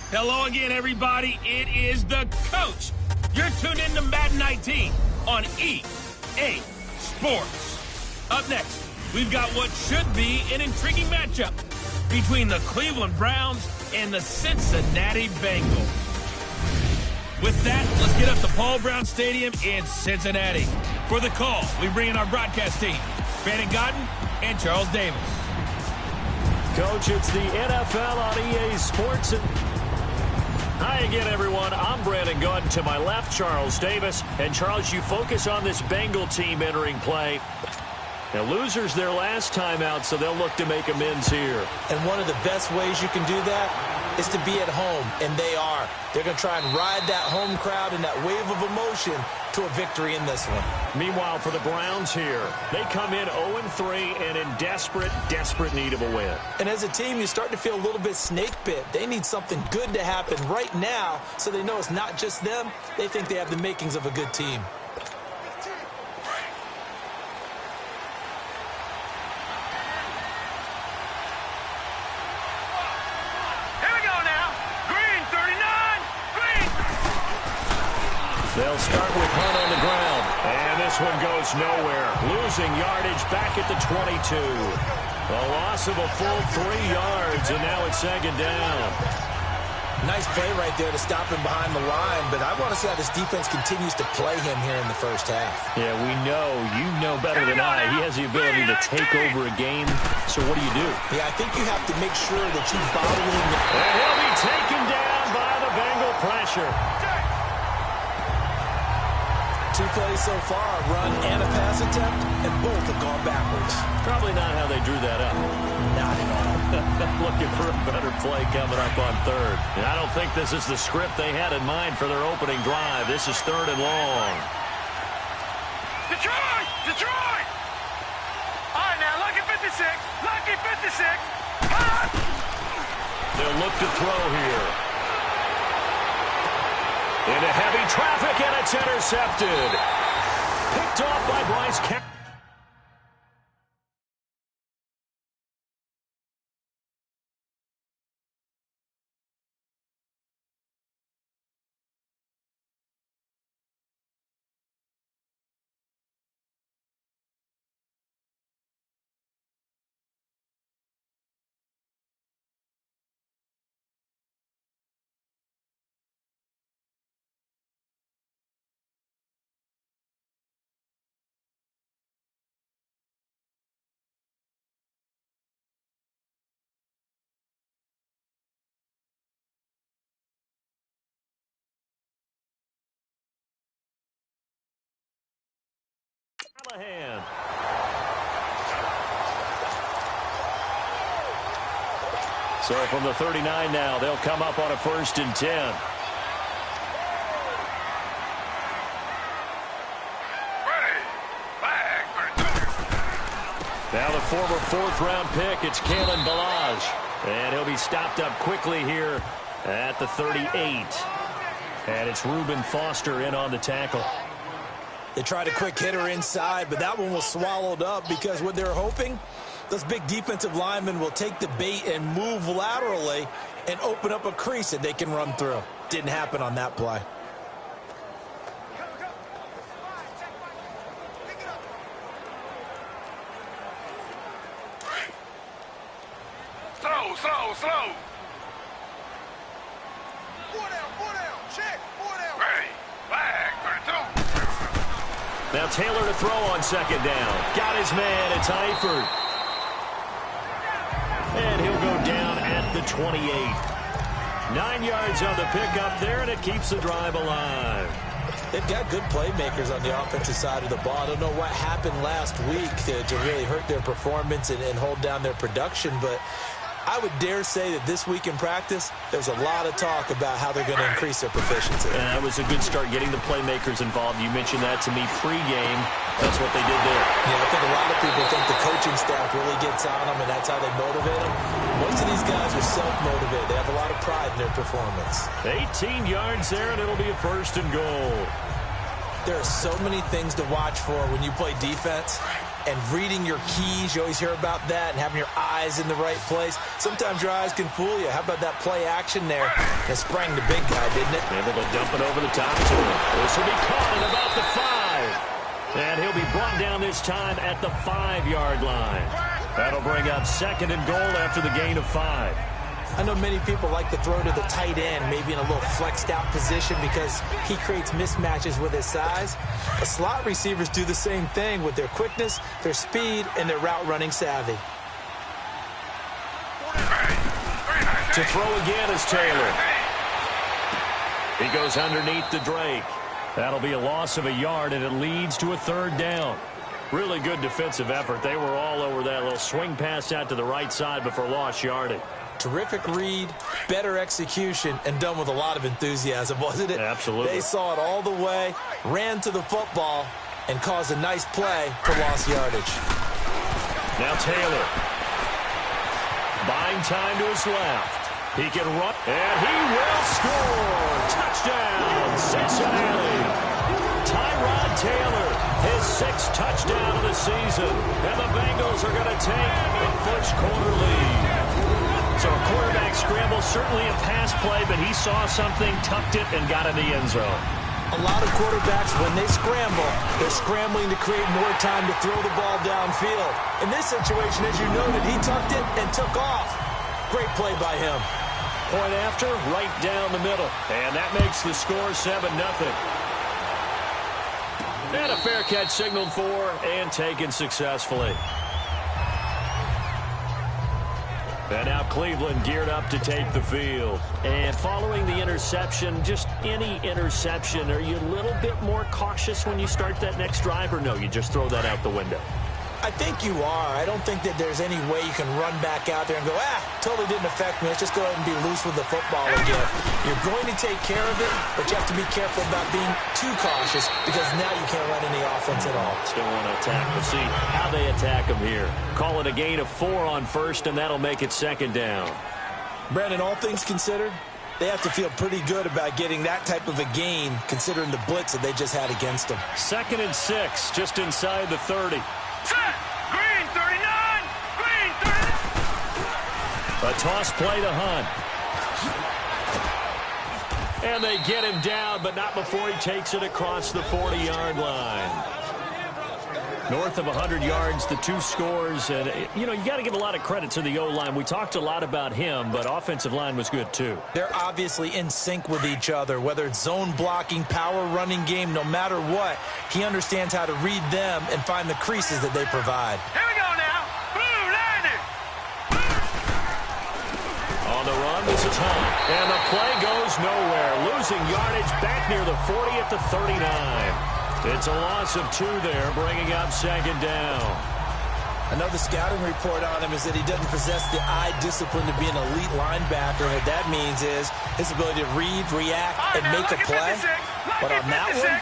Hello again, everybody. It is the coach. You're tuned in to Madden 19 on EA Sports. Up next, we've got what should be an intriguing matchup between the Cleveland Browns and the Cincinnati Bengals. With that, let's get up to Paul Brown Stadium in Cincinnati. For the call, we bring in our broadcast team, Brandon Godden and Charles Davis. Coach, it's the NFL on EA Sports. Hi again, everyone. I'm Brandon Godden. To my left, Charles Davis. And Charles, you focus on this Bengal team entering play. Now, losers their last time out, so they'll look to make amends here. And one of the best ways you can do that is to be at home, and they are. They're going to try and ride that home crowd and that wave of emotion to a victory in this one. Meanwhile, for the Browns here, they come in 0-3 and in desperate need of a win. And as a team, you start to feel a little bit snake bit. They need something good to happen right now so they know it's not just them. They think they have the makings of a good team. They'll start with Hunt on the ground. And this one goes nowhere. Losing yardage back at the 22. A loss of a full 3 yards, and now it's second down. Nice play right there to stop him behind the line, but I want to see how this defense continues to play him here in the first half. Yeah, we know. You know better than I. He has the ability to take over a game. So what do you do? Yeah, I think you have to make sure that you bottle him. And he'll be taken down by the Bengal pressure. 2 plays so far, a run and a pass attempt, and both have gone backwards. Probably not how they drew that up. Not at all. Looking for a better play coming up on third. And I don't think this is the script they had in mind for their opening drive. This is 3rd and long. Detroit! Detroit! All right, now, lucky 56. Lucky 56. Hot! They'll look to throw here. Into heavy traffic, and it's intercepted. Picked off by Bryce Kemp. So from the 39 now, they'll come up on a 1st and 10. Now the former 4th-round pick, it's Kalen Ballage. And he'll be stopped up quickly here at the 38. And it's Reuben Foster in on the tackle. They tried a quick hitter inside, but that one was swallowed up because what they're hoping, those big defensive linemen will take the bait and move laterally and open up a crease that they can run through. Didn't happen on that play. Slow. 4 down, check, 4 down. Ready, flag, 32. Now Taylor to throw on 2nd down. Got his man, it's Eifert. And he'll go down at the 28. 9 yards on the pickup there, and it keeps the drive alive. They've got good playmakers on the offensive side of the ball. I don't know what happened last week to really hurt their performance and hold down their production, but I would dare say that this week in practice, there's a lot of talk about how they're going to increase their proficiency. And that was a good start getting the playmakers involved. You mentioned that to me pregame. That's what they did there. Yeah, I think a lot of people think the coaching staff really gets on them, and that's how they motivate them. Most of these guys are self-motivated. They have a lot of pride in their performance. 18 yards there, and it'll be a 1st and goal. There are so many things to watch for when you play defense, and reading your keys. You always hear about that, and having your eyes in the right place. Sometimes your eyes can fool you. How about that play action there? It sprang the big guy, didn't it? Able to dump it over the top to him. This will be caught at about the 5. And he'll be brought down this time at the 5-yard line. That'll bring up 2nd and goal after the gain of 5. I know many people like to throw to the tight end, maybe in a little flexed out position because he creates mismatches with his size. The slot receivers do the same thing with their quickness, their speed, and their route running savvy. To throw again is Taylor. He goes underneath to Drake. That'll be a loss of a yard, and it leads to a 3rd down. Really good defensive effort. They were all over that little swing pass out to the right side before lost yardage. Terrific read, better execution, and done with a lot of enthusiasm, wasn't it? Absolutely. They saw it all the way, ran to the football, and caused a nice play for lost yardage. Now Taylor. Buying time to his left. He can run, and he will score. Touchdown, Cincinnati. Tyrod Taylor, his 6th touchdown of the season, and the Bengals are going to take the first-quarter lead. So a quarterback scramble, certainly a pass play, but he saw something, tucked it, and got in the end zone. A lot of quarterbacks, when they scramble, they're scrambling to create more time to throw the ball downfield. In this situation, as you noted, he tucked it and took off. Great play by him. Point after, right down the middle. And that makes the score 7-0. And a fair catch signaled for and taken successfully. And now Cleveland geared up to take the field. And following the interception, just any interception, are you a little bit more cautious when you start that next drive, or no, you just throw that out the window? I think you are. I don't think that there's any way you can run back out there and go, totally didn't affect me. Let's just go ahead and be loose with the football again. You're going to take care of it, but you have to be careful about being too cautious because now you can't run any offense at all. Still want to attack. We'll see how they attack them here. Call it a gain of 4 on 1st, and that'll make it 2nd down. Brandon, all things considered, they have to feel pretty good about getting that type of a gain considering the blitz that they just had against them. 2nd and 6, just inside the 30. Green 39! Green 39! A toss play to Hunt. And they get him down, but not before he takes it across the 40-yard line. North of 100 yards, the 2 scores. And, you got to give a lot of credit to the O-line. We talked a lot about him, but offensive line was good, too. They're obviously in sync with each other, whether it's zone blocking, power running game, no matter what. He understands how to read them and find the creases that they provide. Here we go now. Blue 90. On the run, this is Hunt. And the play goes nowhere. Losing yardage back near the 40 at the 39. It's a loss of 2 there, bringing up 2nd down. Another scouting report on him is that he doesn't possess the eye discipline to be an elite linebacker. What that means is his ability to read, react, and make a play. But on that one,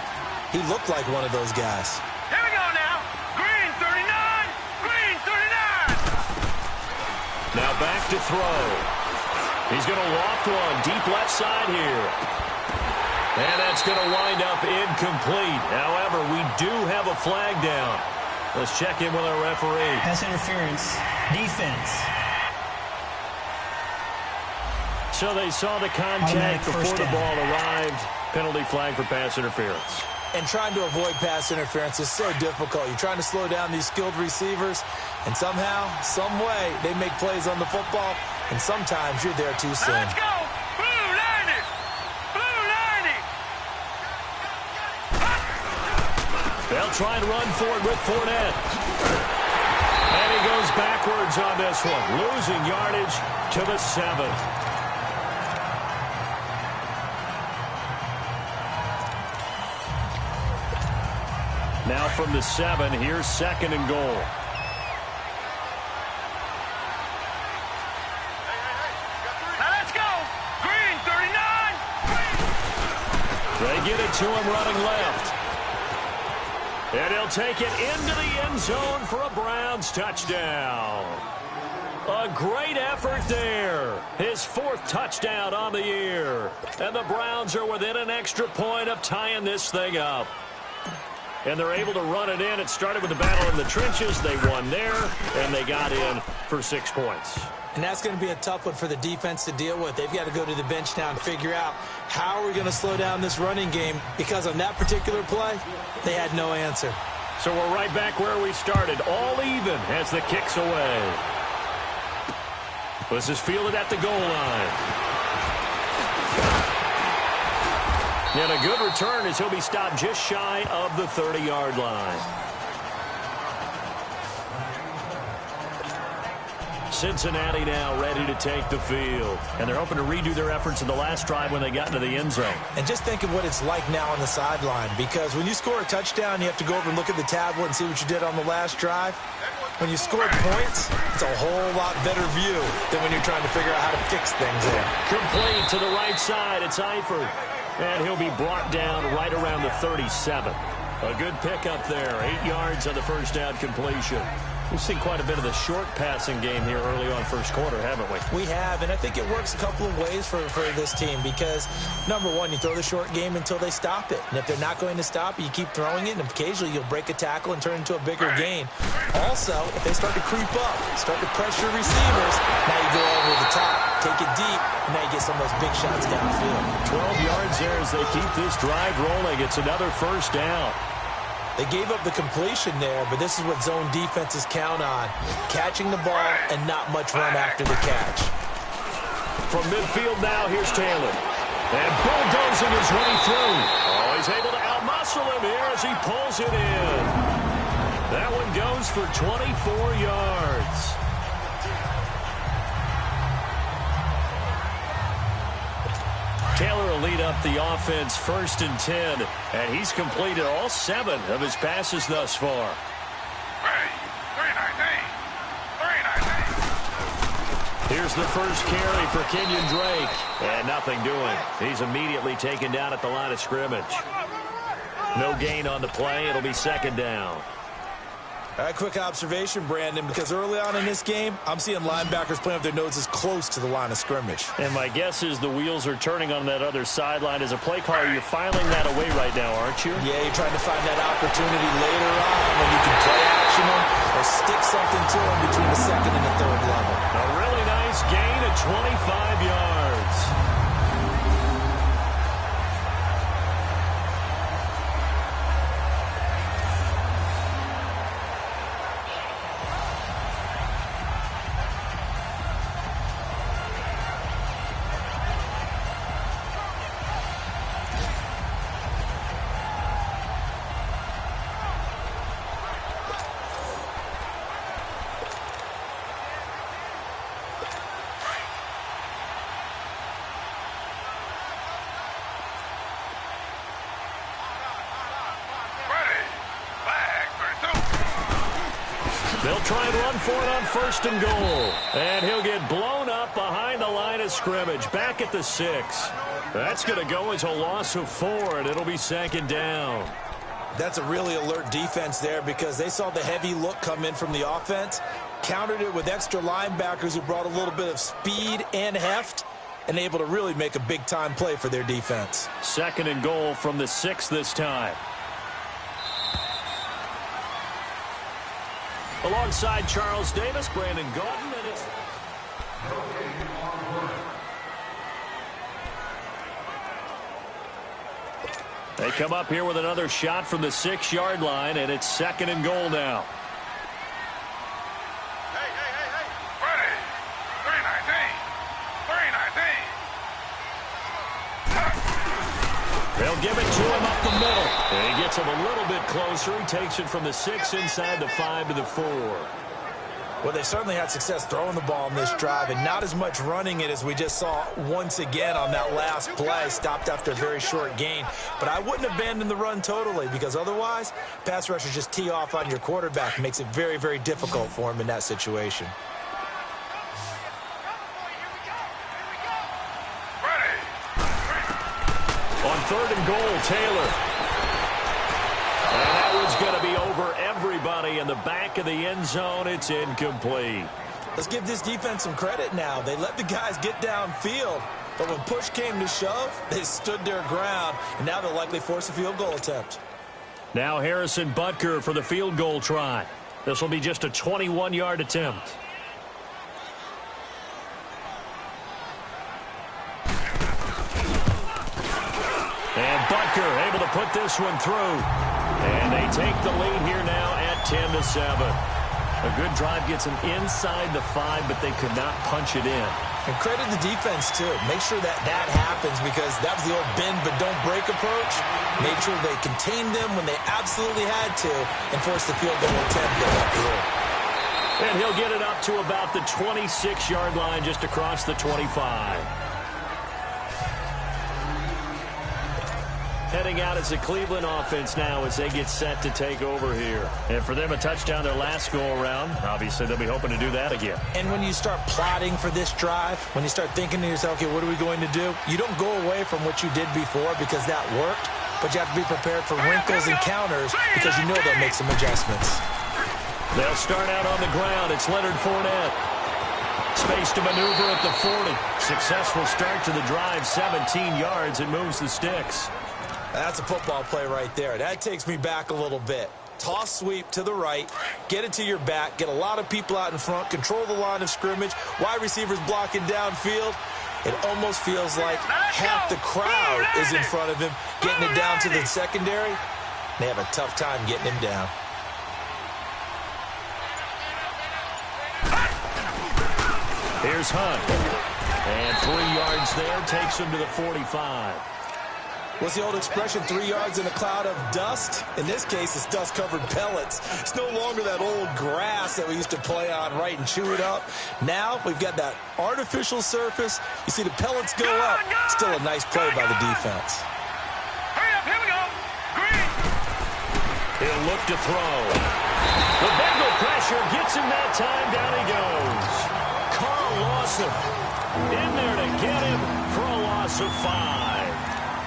he looked like one of those guys. Here we go now. Green 39. Green 39. Now back to throw. He's going to loft one deep left side here. And that's going to wind up incomplete. However, we do have a flag down. Let's check in with our referee. Pass interference. Defense. So they saw the contact before the ball arrived. Penalty flag for pass interference. And trying to avoid pass interference is so difficult. You're trying to slow down these skilled receivers, and somehow, some way, they make plays on the football, and sometimes you're there too soon. Let's go. Blue 90. Blue 90. They'll try and run for it with Fournette. And he goes backwards on this one, losing yardage to the 7. Now from the 7, here's 2nd and goal. Now let's go. Green 39. They get it to him running left. And he'll take it into the end zone for a Browns touchdown. A great effort there. His 4th touchdown on the year. And the Browns are within an extra point of tying this thing up. and they're able to run it in. It started with the battle in the trenches. They won there, and they got in for 6 points. And that's going to be a tough one for the defense to deal with. They've got to go to the bench now and figure out how are we going to slow down this running game, because on that particular play, they had no answer. So we're right back where we started, all even as the kick's away. This is fielded at the goal line. And a good return as he'll be stopped just shy of the 30-yard line. Cincinnati now ready to take the field. And they're hoping to redo their efforts in the last drive when they got into the end zone. And just think of what it's like now on the sideline, because when you score a touchdown, you have to go over and look at the tablet and see what you did on the last drive. When you score points, it's a whole lot better view than when you're trying to figure out how to fix things there. Complete to the right side. It's Eifert. And he'll be brought down right around the 37. A good pickup there. 8 yards on the first down completion. We've seen quite a bit of the short passing game here early on first quarter, haven't we? We have, and I think it works a couple of ways for this team, because, number one, you throw the short game until they stop it. And if they're not going to stop it, you keep throwing it, and occasionally you'll break a tackle and turn it into a bigger gain. Also, if they start to creep up, start to pressure receivers, now you go over the top, take it deep, and now you get some of those big shots downfield. 12 yards there as they keep this drive rolling. It's another first down. They gave up the completion there, but this is what zone defenses count on. Catching the ball and not much run after the catch. From midfield now, here's Taylor. And bulldozing his way through. Oh, he's able to outmuscle him here as he pulls it in. That one goes for 24 yards. Taylor will lead up the offense 1st and 10, and he's completed all 7 of his passes thus far. 319. Here's the first carry for Kenyon Drake, and nothing doing. He's immediately taken down at the line of scrimmage. No gain on the play. It'll be 2nd down. A quick observation, Brandon, because early on in this game, I'm seeing linebackers playing with their noses close to the line of scrimmage. And my guess is the wheels are turning on that other sideline. As a play caller, you're filing that away right now, aren't you? Yeah, you're trying to find that opportunity later on when you can play action them or stick something to them between the 2nd and the 3rd level. A really nice gain of 25 yards. They'll try and run for it on 1st and goal. And he'll get blown up behind the line of scrimmage, back at the 6. That's going to go as a loss of 4, and it'll be 2nd down. That's a really alert defense there, because they saw the heavy look come in from the offense, countered it with extra linebackers who brought a little bit of speed and heft, and able to really make a big-time play for their defense. 2nd and goal from the 6 this time. Alongside Charles Davis, Brandon Gordon, and it's... They come up here with another shot from the 6-yard line, and it's 2nd and goal now. Hey. Ready. 319. They'll give it to him up the middle. And he gets him a little bit closer. He takes it from the 6 inside the 5 to the 4. Well, they certainly had success throwing the ball in this drive, and not as much running it as we just saw once again on that last play, stopped after a very short gain. But I wouldn't abandon the run totally, because otherwise, pass rushers just tee off on your quarterback. It makes it very, very difficult for him in that situation. On 3rd and goal, Taylor. And that one's going to be over everybody in the back of the end zone. It's incomplete. Let's give this defense some credit now. They let the guys get downfield, but when push came to shove, they stood their ground, and now they'll likely force a field goal attempt. Now Harrison Butker for the field goal try. This will be just a 21-yard attempt. And Butker able to put this one through. And they take the lead here now at 10-7. A good drive gets them inside the 5, but they could not punch it in. And credit the defense, too. Make sure that happens because that was the old bend but don't break approach. Made sure they contained them when they absolutely had to and forced the field goal attempt that got through. And he'll get it up to about the 26-yard line just across the 25. Heading out as the Cleveland offense now as they get set to take over here. And for them, a touchdown their last go-around. Obviously, they'll be hoping to do that again. And when you start plotting for this drive, when you start thinking to yourself, okay, what are we going to do? You don't go away from what you did before because that worked, but you have to be prepared for wrinkles and counters because you know they'll make some adjustments. They'll start out on the ground. It's Leonard Fournette. Space to maneuver at the 40. Successful start to the drive, 17 yards, and moves the sticks. That's a football play right there. That takes me back a little bit. Toss sweep to the right, get it to your back, get a lot of people out in front, control the line of scrimmage, wide receivers blocking downfield. It almost feels like half the crowd is in front of him, getting it down to the secondary. They have a tough time getting him down. Here's Hunt. And 3 yards there, takes him to the 45. What's the old expression, 3 yards in a cloud of dust? In this case, it's dust-covered pellets. It's no longer that old grass that we used to play on, right, and chew it up. Now we've got that artificial surface. You see the pellets go up. Still a nice play by the defense. Hurry up, here we go. Green. He'll look to throw. The Bengal pressure gets him that time. Down he goes. Carl Lawson in there to get him for a loss of 5.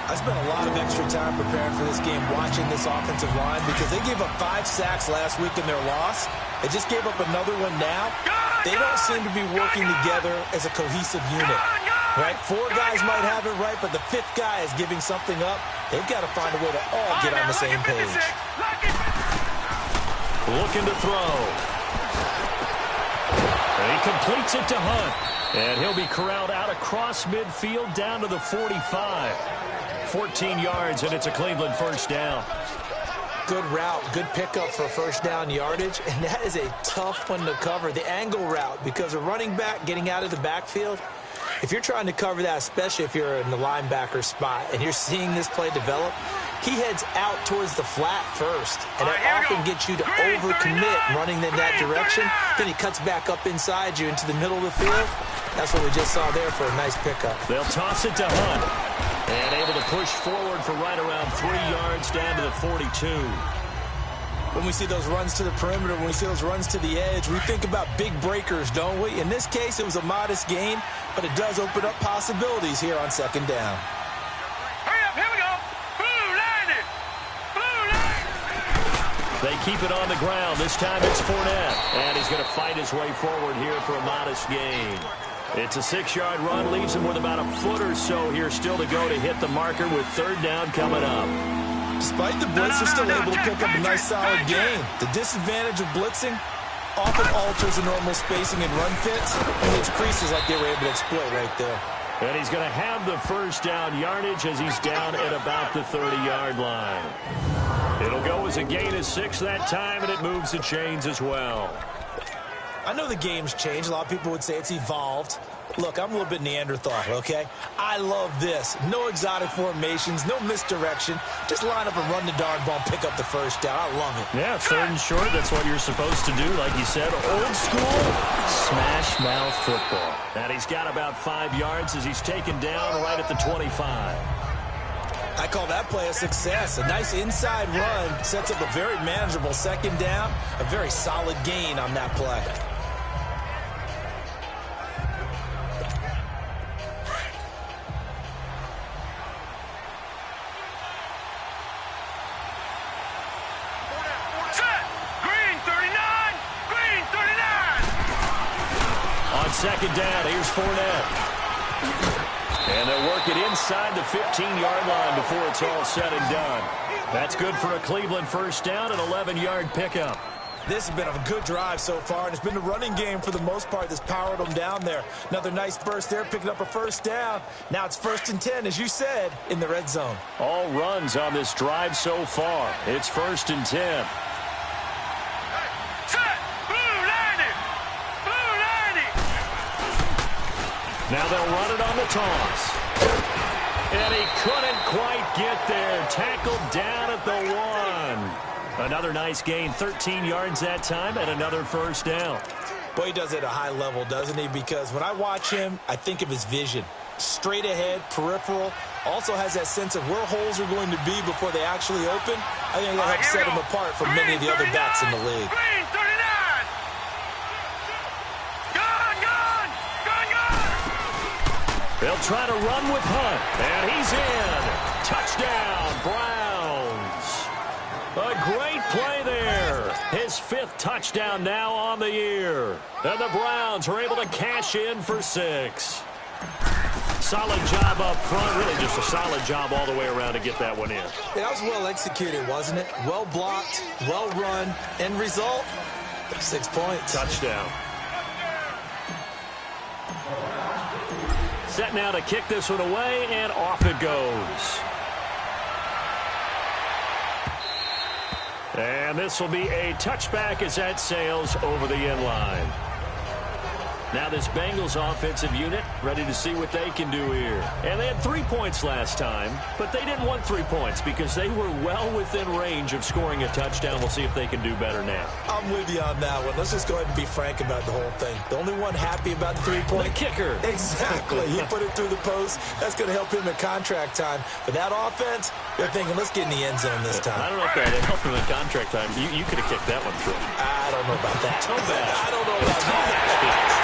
I spent a lot of extra time preparing for this game watching this offensive line because they gave up 5 sacks last week in their loss. They just gave up another one now. They don't seem to be working together as a cohesive unit. Right? 4 guys might have it right, but the 5th guy is giving something up. They've got to find a way to all get on the same page. Looking to throw. And he completes it to Hunt. And he'll be corralled out across midfield down to the 45. 14 yards, and it's a Cleveland first down. Good route, good pickup for first down yardage, and that is a tough one to cover, the angle route, because a running back getting out of the backfield, if you're trying to cover that, especially if you're in the linebacker spot, and you're seeing this play develop, he heads out towards the flat first, and that often gets you to overcommit running in that direction. Then he cuts back up inside you into the middle of the field. That's what we just saw there for a nice pickup. They'll toss it to Hunt. And able to push forward for right around 3 yards down to the 42. When we see those runs to the perimeter, when we see those runs to the edge, we think about big breakers, don't we? In this case, it was a modest gain, but it does open up possibilities here on second down. Hurry up, here we go. Blue line it. Blue line. They keep it on the ground. This time it's Fournette. And he's going to fight his way forward here for a modest gain. It's a 6-yard run, leaves him with about a foot or so here still to go to hit the marker with third down coming up. Despite the blitz, they're still able to pick up a nice solid gain. The disadvantage of blitzing often alters the normal spacing and run fits, and leaves creases like they were able to exploit right there. And he's going to have the first down yardage as he's down at about the 30-yard line. It'll go as a gain of 6 that time, and it moves the chains as well. I know the game's changed. A lot of people would say it's evolved. Look, I'm a little bit Neanderthal, okay? I love this. No exotic formations, no misdirection. Just line up and run the darn ball, pick up the first down. I love it. Yeah, 3rd and short, that's what you're supposed to do. Like you said, old school, smash mouth football. And he's got about 5 yards as he's taken down right at the 25. I call that play a success. A nice inside run sets up a very manageable second down. A very solid gain on that play. Second down, here's Fournette. And they'll work it inside the 15-yard line before it's all said and done. That's good for a Cleveland first down, an 11-yard pickup. This has been a good drive so far, and it's been the running game for the most part that's powered them down there. Another nice burst there, picking up a first down. Now it's 1st and 10, as you said, in the red zone. All runs on this drive so far. It's 1st and 10. Now they'll run it on the toss. And he couldn't quite get there. Tackled down at the 1. Another nice gain, 13 yards that time, and another first down. Boy, he does it at a high level, doesn't he? Because when I watch him, I think of his vision. Straight ahead, peripheral. Also has that sense of where holes are going to be before they actually open. I think that helps set him apart from many of the other backs in the league. They'll try to run with Hunt, and he's in. Touchdown, Browns. A great play there. His 5th touchdown now on the year. And the Browns are able to cash in for 6. Solid job up front. Really just a solid job all the way around to get that one in. Yeah, that was well executed, wasn't it? Well blocked, well run. End result, 6 points. Touchdown. Set now to kick this one away, and off it goes. And this will be a touchback as that sails over the end line. Now this Bengals offensive unit ready to see what they can do here. And they had 3 points last time, but they didn't want 3 points because they were well within range of scoring a touchdown. We'll see if they can do better now. I'm with you on that one. Let's just go ahead and be frank about the whole thing. The only one happy about the 3-point. The kicker. Exactly. He put it through the post. That's going to help him at contract time. But that offense, they're thinking, let's get in the end zone this time. I don't know if that helped him at contract time. You could have kicked that one through. I don't know about that. Toe bash. I don't know about that.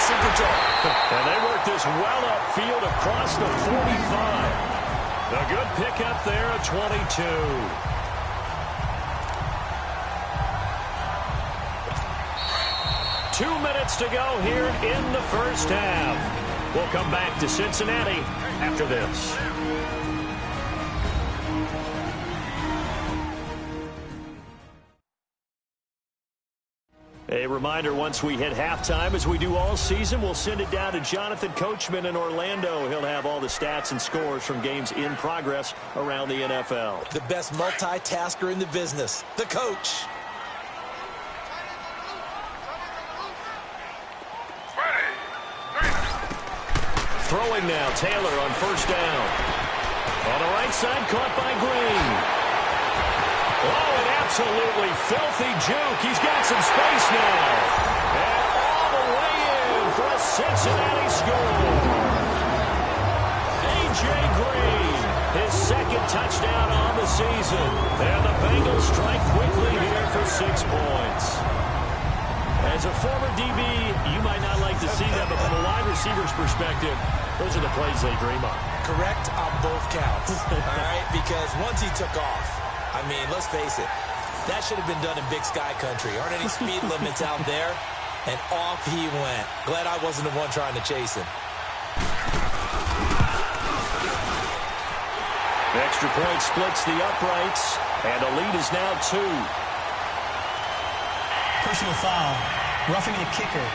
Super job. And they work this well upfield across the 45. A good pickup there at 22. Two minutes to go here in the first half. We'll come back to Cincinnati after this. A reminder, once we hit halftime, as we do all season, we'll send it down to Jonathan Coachman in Orlando. He'll have all the stats and scores from games in progress around the NFL. The best multitasker in the business, the coach. Throwing now, Taylor on first down. On the right side, caught by Green. Oh, an absolutely filthy juke. He's got some space now. And all the way in for a Cincinnati score. A.J. Green, his 2nd touchdown on the season. And the Bengals strike quickly here for 6 points. As a former DB, you might not like to see that, but from a wide receiver's perspective, those are the plays they dream of. Correct on both counts. All right, because once he took off, I mean, let's face it, that should have been done in Big Sky country. Aren't any speed limits out there? And off he went. Glad I wasn't the one trying to chase him. The extra point splits the uprights, and the lead is now 2. Personal foul. Roughing the kicker.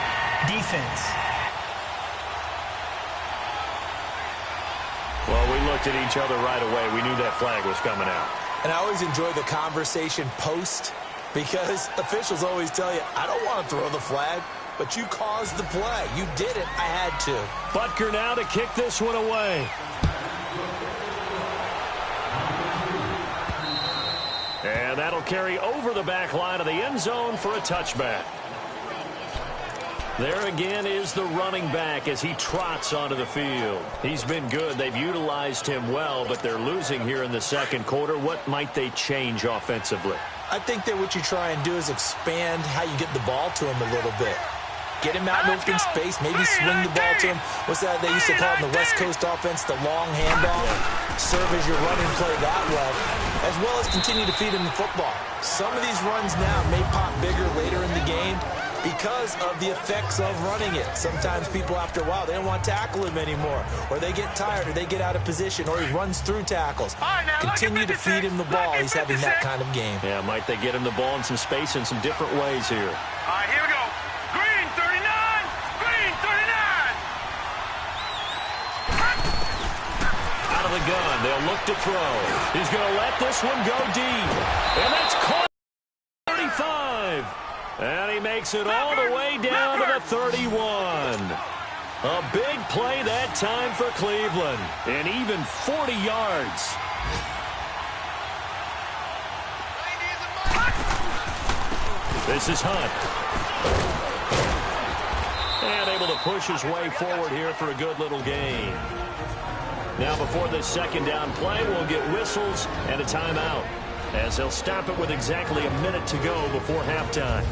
Defense. Well, we looked at each other right away. We knew that flag was coming out. And I always enjoy the conversation post because officials always tell you, I don't want to throw the flag, but you caused the play. You did it. I had to. Butker now to kick this one away. And that'll carry over the back line of the end zone for a touchback. There again is the running back as he trots onto the field. He's been good. They've utilized him well, but they're losing here in the second quarter. What might they change offensively? I think that what you try and do is expand how you get the ball to him a little bit. Get him out in open space, maybe swing the ball to him. What's that they used to call in the West Coast offense, the long handoff? Serve as your running play that way, as well as continue to feed him the football. Some of these runs now may pop bigger later in the game, because of the effects of running it. Sometimes people, after a while, they don't want to tackle him anymore, or they get tired, or they get out of position, or he runs through tackles. Continue to feed him the ball. He's having that kind of game. Yeah, might they get him the ball in some space in some different ways here. All right, here we go. Green 39. Green 39. Out of the gun, they'll look to throw. He's going to let this one go deep. And that's caught 35. And he makes it all the way down to the 31. A big play that time for Cleveland. And even 40 yards. This is Hunt. And able to push his way forward here for a good little gain. Now before this second down play, we'll get whistles and a timeout, as they'll stop it with exactly a minute to go before halftime.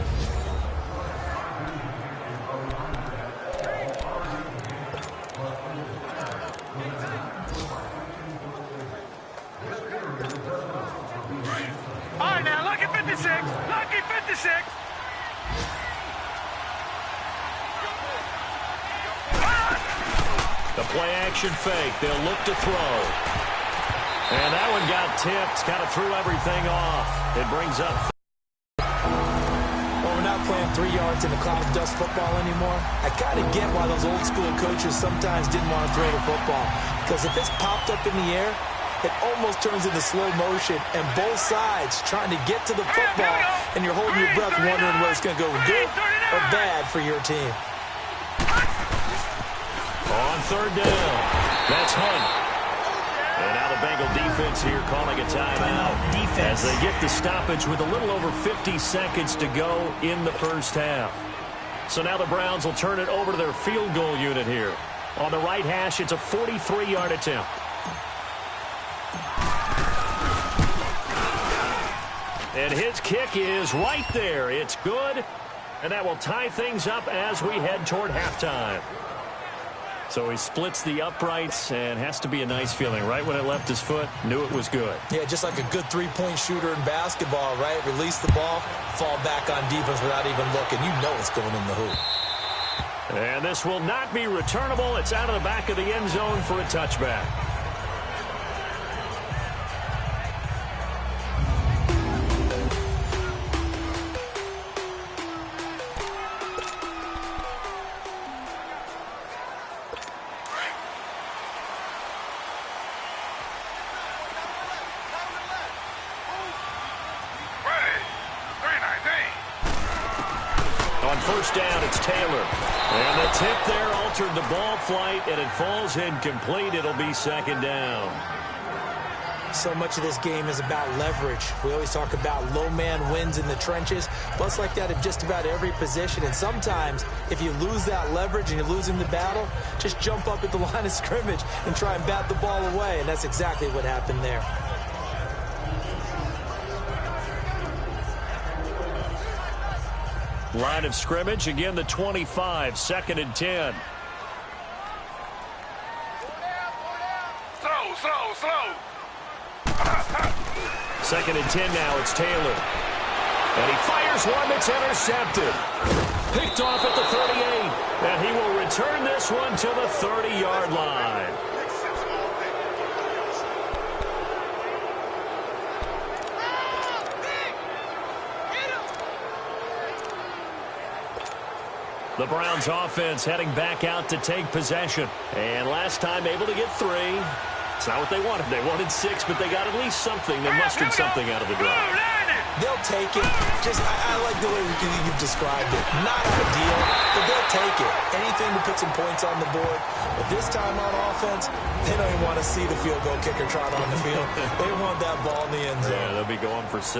All right, now, lucky 56. Lucky 56. The play action fake. They'll look to throw. And that one got tipped. Kind of threw everything off. It brings up. Well, we're not playing 3 yards in a cloud of dust football anymore. I kind of get why those old school coaches sometimes didn't want to throw the football. Because if it's popped up in the air, it almost turns into slow motion, and both sides trying to get to the football, and you're holding your breath wondering whether it's going to go good or bad for your team. On third down, that's Hunt. And now the Bengal defense here calling a timeout as they get the stoppage with a little over 50 seconds to go in the first half. So now the Browns will turn it over to their field goal unit here. On the right hash, it's a 43-yard attempt. And his kick is right there. It's good, and that will tie things up as we head toward halftime. So he splits the uprights, and has to be a nice feeling. Right when it left his foot, knew it was good. Yeah, just like a good three-point shooter in basketball, right? Release the ball, fall back on defense without even looking. You know it's going in the hoop. And this will not be returnable. It's out of the back of the end zone for a touchback. First down, it's Taylor. And the tip there altered the ball flight, and it falls incomplete. It'll be second down. So much of this game is about leverage. We always talk about low man wins in the trenches, but it's like that in just about every position. And sometimes, if you lose that leverage and you're losing the battle, just jump up at the line of scrimmage and try and bat the ball away. And that's exactly what happened there. Line of scrimmage, again the 25, 2nd and 10. Slow. 2nd and 10 now, it's Taylor. And he fires one that's intercepted. Picked off at the 38. And he will return this one to the 30-yard line. The Browns offense heading back out to take possession. And last time able to get 3. It's not what they wanted. They wanted 6, but they got at least something. They mustered something out of the drive. They'll take it. I like the way you've described it. Not ideal, but they'll take it. Anything to put some points on the board. But this time on offense, they don't even want to see the field goal kicker trot on the field. They want that ball in the end zone. Yeah, they'll be going for 6.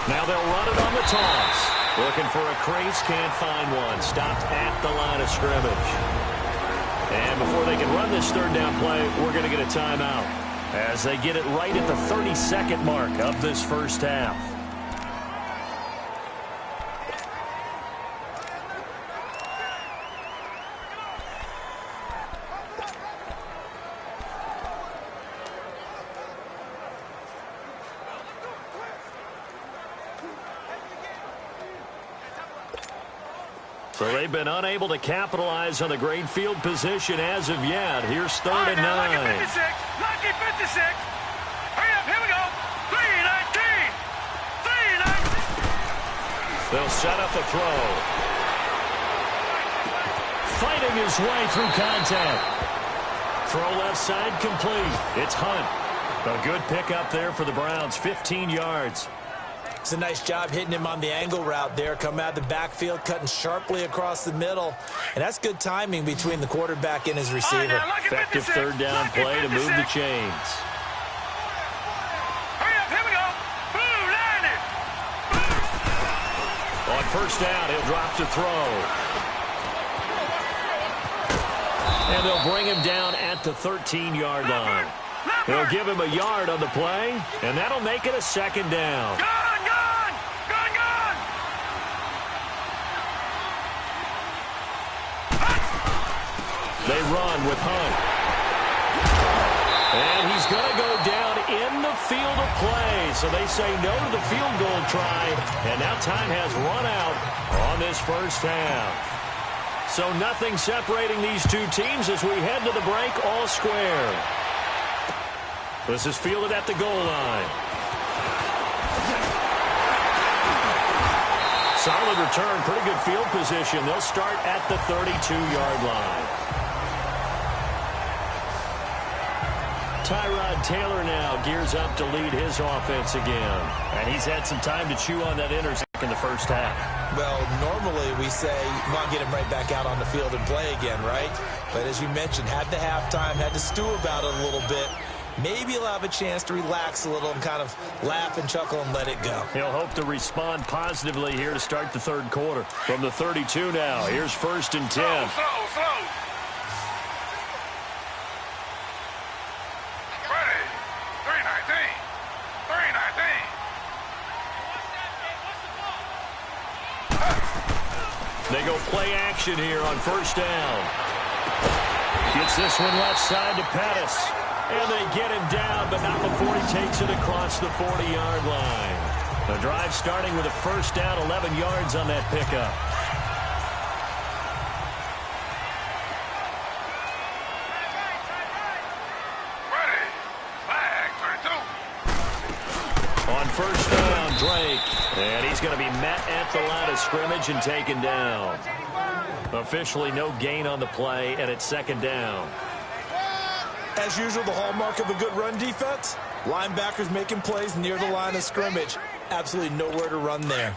Now they'll run it on the toss. Looking for a crease, can't find one. Stopped at the line of scrimmage. And before they can run this third down play, we're going to get a timeout as they get it right at the 30-second mark of this first half. So they've been unable to capitalize on the great field position as of yet. Here's 3rd and 9. Lucky 56. Lucky 56. Hurry up. Here we go. 3-19. 3-19. They'll set up the throw. Fighting his way through contact. Throw left side complete. It's Hunt. A good pickup there for the Browns. 15 yards. It's a nice job hitting him on the angle route there. Coming out of the backfield, cutting sharply across the middle. And that's good timing between the quarterback and his receiver. Effective 3rd down play to move the chains. Hurry up, here we go. Boom, landed. On 1st down, he'll drop to throw. And they'll bring him down at the 13-yard line. They'll give him a yard on the play, and that'll make it a 2nd down. Gone. They run with Hunt. And he's going to go down in the field of play. So they say no to the field goal try. And now time has run out on this 1st half. So nothing separating these two teams as we head to the break all square. This is fielded at the goal line. Solid return, pretty good field position. They'll start at the 32-yard line. Tyrod Taylor now gears up to lead his offense again. And he's had some time to chew on that interception in the 1st half. Well, normally we say, you want to get him right back out on the field and play again, right? But as you mentioned, had the halftime, had to stew about it a little bit. Maybe he'll have a chance to relax a little and kind of laugh and chuckle and let it go. He'll hope to respond positively here to start the 3rd quarter. From the 32 now, here's 1st and 10. Slow. Ready. 3-19. 3-19. They go play action here on 1st down. Gets this one left side to Pettis. And they get him down, but not before he takes it across the 40-yard line. The drive starting with a 1st down, 11 yards on that pickup. Ready. Flag 32. On 1st down, Drake. And he's going to be met at the line of scrimmage and taken down. Officially no gain on the play, and it's 2nd down. As usual, the hallmark of a good run defense, linebackers making plays near the line of scrimmage. Absolutely nowhere to run there.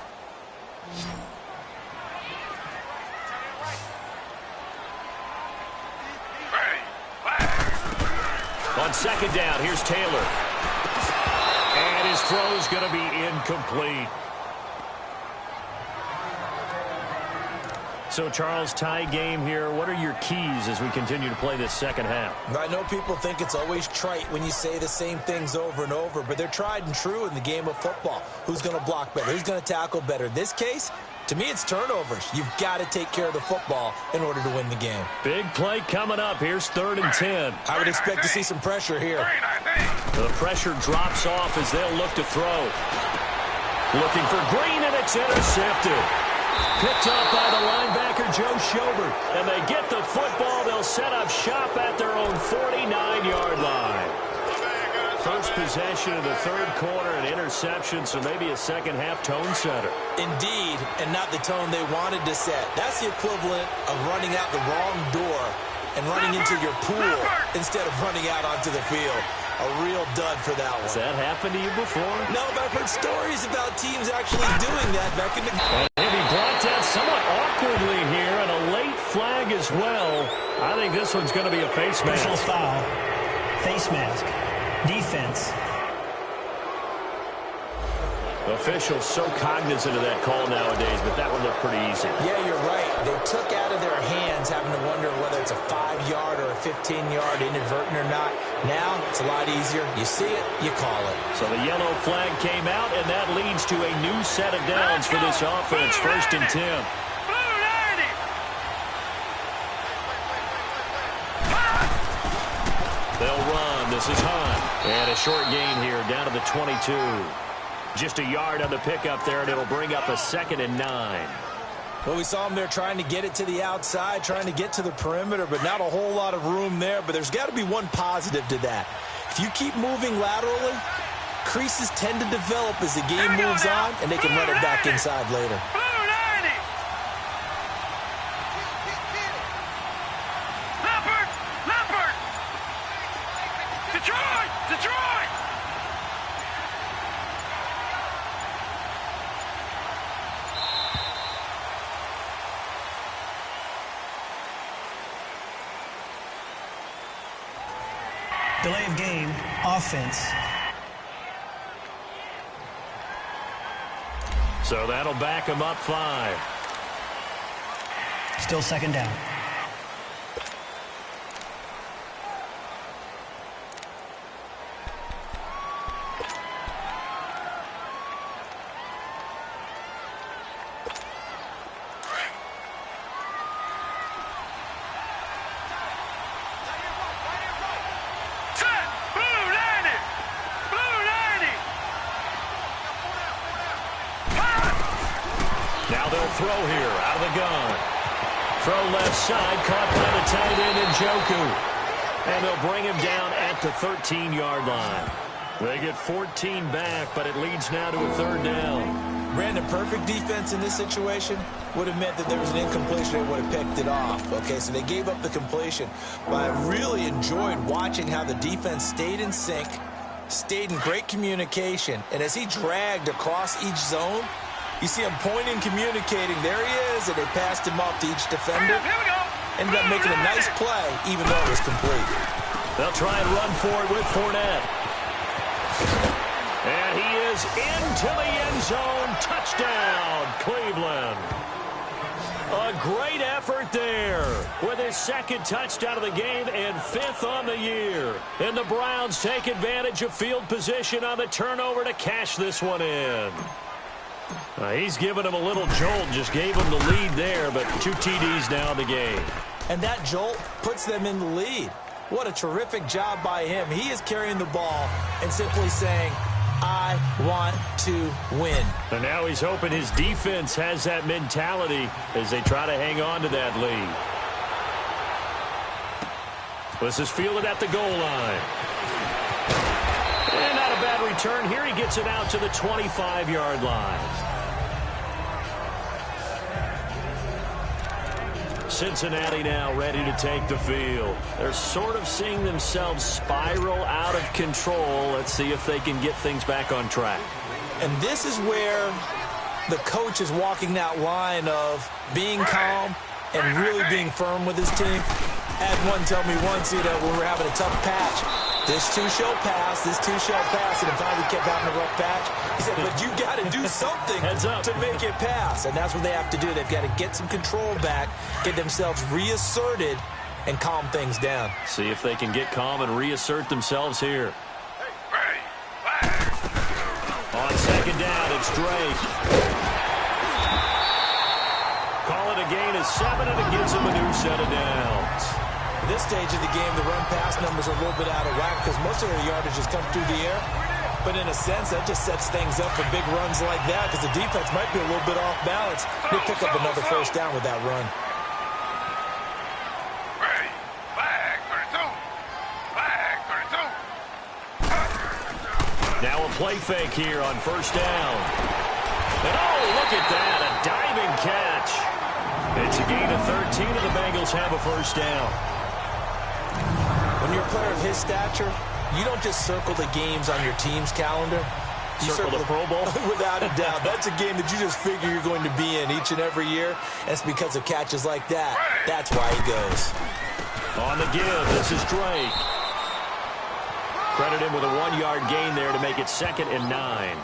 On 2nd down, here's Taylor. And his throw's going to be incomplete. So, Charles, tie game here. What are your keys as we continue to play this 2nd half? I know people think it's always trite when you say the same things over and over, but they're tried and true in the game of football. Who's going to block better? Who's going to tackle better? In this case, to me, it's turnovers. You've got to take care of the football in order to win the game. Big play coming up. Here's 3rd and 10. I would expect to see some pressure here. The pressure drops off as they'll look to throw. Looking for Green, and it's intercepted. Picked up by the linebacker, Joe Schobert. And they get the football. They'll set up shop at their own 49-yard line. First possession of the 3rd quarter, an interception, so maybe a 2nd half tone setter. Indeed, and not the tone they wanted to set. That's the equivalent of running out the wrong door and running into your pool instead of running out onto the field. A real dud for that one. Has that happened to you before? No, but I've heard stories about teams actually doing that back in the... And he brought down somewhat awkwardly here, and a late flag as well. I think this one's going to be a face mask. Personal foul. Face mask. Defense. Officials so cognizant of that call nowadays, but that one looked pretty easy. Yeah, you're right. They took out of their hands having to wonder whether it's a 5-yard or a 15-yard inadvertent or not. Now, it's a lot easier. You see it, you call it. So the yellow flag came out, and that leads to a new set of downs for this offense. 1st and 10. They'll run. This is Hunt. And a short gain here down to the 22. Just a yard on the pickup there, and it'll bring up a 2nd and 9. Well, we saw him there trying to get it to the outside, trying to get to the perimeter, but not a whole lot of room there. But there's got to be one positive to that. If you keep moving laterally, creases tend to develop as the game moves on, and they can run it back inside later. Detroit! Delay of game, offense. So that'll back him up 5. Still second down. Now they'll throw here out of the gun. Throw left side, caught by the tight end Njoku. And they'll bring him down at the 13-yard line. They get 14 back, but it leads now to a 3rd down. Brandon, perfect defense in this situation would have meant that there was an incompletion. They would have picked it off. Okay, so they gave up the completion. But I really enjoyed watching how the defense stayed in sync, stayed in great communication, and as he dragged across each zone, you see him pointing, communicating. There he is, and they passed him off to each defender. Ended up making a nice play, even though it was complete. They'll try and run for it with Fournette. And he is into the end zone. Touchdown, Cleveland. A great effort there with his 2nd touchdown of the game and 5th on the year. And the Browns take advantage of field position on the turnover to cash this one in. He's given him a little jolt, just gave him the lead there, but 2 TDs now in the game. And that jolt puts them in the lead. What a terrific job by him. He is carrying the ball and simply saying, I want to win. And now he's hoping his defense has that mentality as they try to hang on to that lead. This is fielded at the goal line. And not a bad return here. He gets it out to the 25-yard line. Cincinnati now ready to take the field. They're sort of seeing themselves spiral out of control. Let's see if they can get things back on track. And this is where the coach is walking that line of being calm and really being firm with his team. I had one tell me once, when we were having a tough patch, this too shall pass, this too shall pass, and finally kept having a rough patch. He said, but you got to do something to make it pass. And that's what they have to do. They've got to get some control back, get themselves reasserted, and calm things down. See if they can get calm and reassert themselves here. On 2nd down, it's Drake. Call it a gain of 7, and it gives him a new set of downs. At this stage of the game, the run-pass numbers are a little bit out of whack because most of their yardage has come through the air. But in a sense, that just sets things up for big runs like that because the defense might be a little bit off balance. They pick up another 1st down with that run. Flag 32. Now a play fake here on 1st down. And oh, look at that, a diving catch. It's a gain of 13, and the Bengals have a 1st down. When you're a player of his stature, you don't just circle the games on your team's calendar. You circle the Pro Bowl? Without a doubt. That's a game that you just figure you're going to be in each and every year. And it's because of catches like that. That's why he goes. On the give, this is Drake. Credit him with a 1-yard gain there to make it 2nd and 9.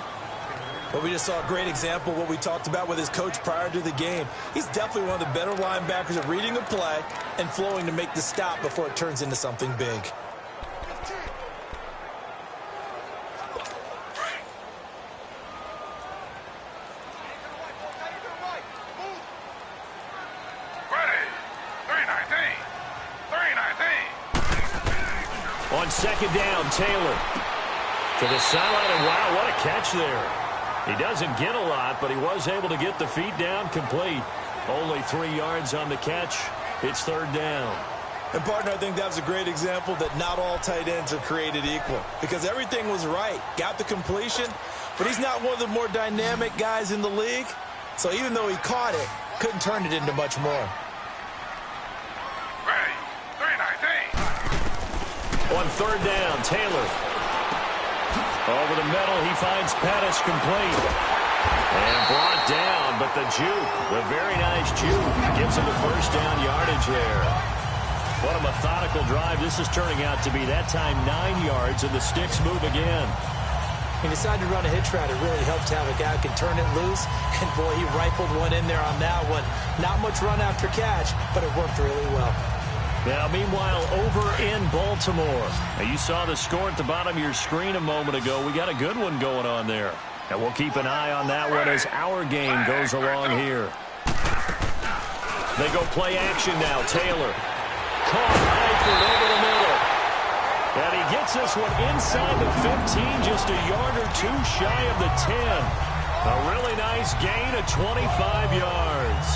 But we just saw a great example of what we talked about with his coach prior to the game. He's definitely one of the better linebackers at reading a play and flowing to make the stop before it turns into something big. On 2nd down, Taylor to the sideline, and wow, what a catch there. He doesn't get a lot, but he was able to get the feet down complete. Only 3 yards on the catch. It's third down. And, partner, I think that was a great example that not all tight ends are created equal, because everything was right. Got the completion, but he's not one of the more dynamic guys in the league. So even though he caught it, couldn't turn it into much more. Ready. 3-9-8. On third down, Taylor. Over the middle, he finds Pettis complete. And brought down, but the juke, the very nice juke, gives him the first down yardage there. What a methodical drive this is turning out to be. That time 9 yards, and the sticks move again. He decided to run a hitch route. It really helped to have a guy who can turn it loose. And, boy, he rifled one in there on that one. Not much run after catch, but it worked really well. Now, meanwhile, over in Baltimore. Now, you saw the score at the bottom of your screen a moment ago. We got a good one going on there. And we'll keep an eye on that one as our game goes along here. They go play action now. Taylor. Caught Eifert over the middle. And he gets this one inside the 15, just a yard or two shy of the 10. A really nice gain of 25 yards.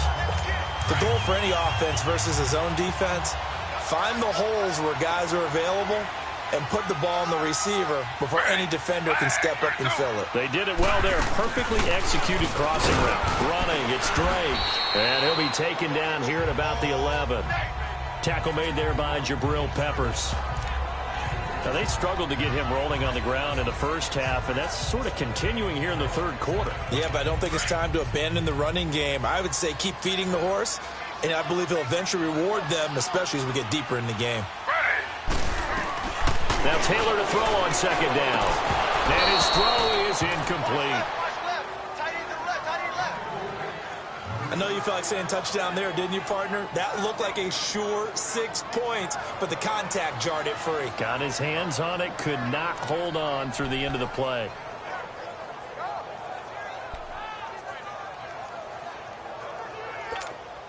The goal for any offense versus his own defense, find the holes where guys are available and put the ball in the receiver before any defender can step up and fill it. They did it well there. Perfectly executed crossing route. Running, it's Drake. And he'll be taken down here at about the 11. Tackle made there by Jabril Peppers. Now, they struggled to get him rolling on the ground in the first half, and that's sort of continuing here in the third quarter. Yeah, but I don't think it's time to abandon the running game. I would say keep feeding the horse, and I believe he'll eventually reward them, especially as we get deeper in the game. Now Taylor to throw on second down. And his throw is incomplete. I know you felt like saying touchdown there, didn't you, partner? That looked like a sure 6 points, but the contact jarred it free. Got his hands on it, could not hold on through the end of the play.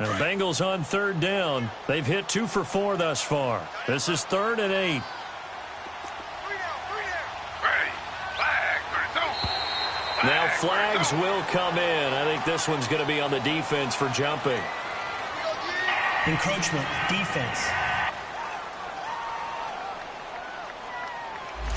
Now the Bengals on third down. They've hit 2 for 4 thus far. This is 3rd and 8. Now flags will come in. I think this one's going to be on the defense for jumping. Encroachment, defense.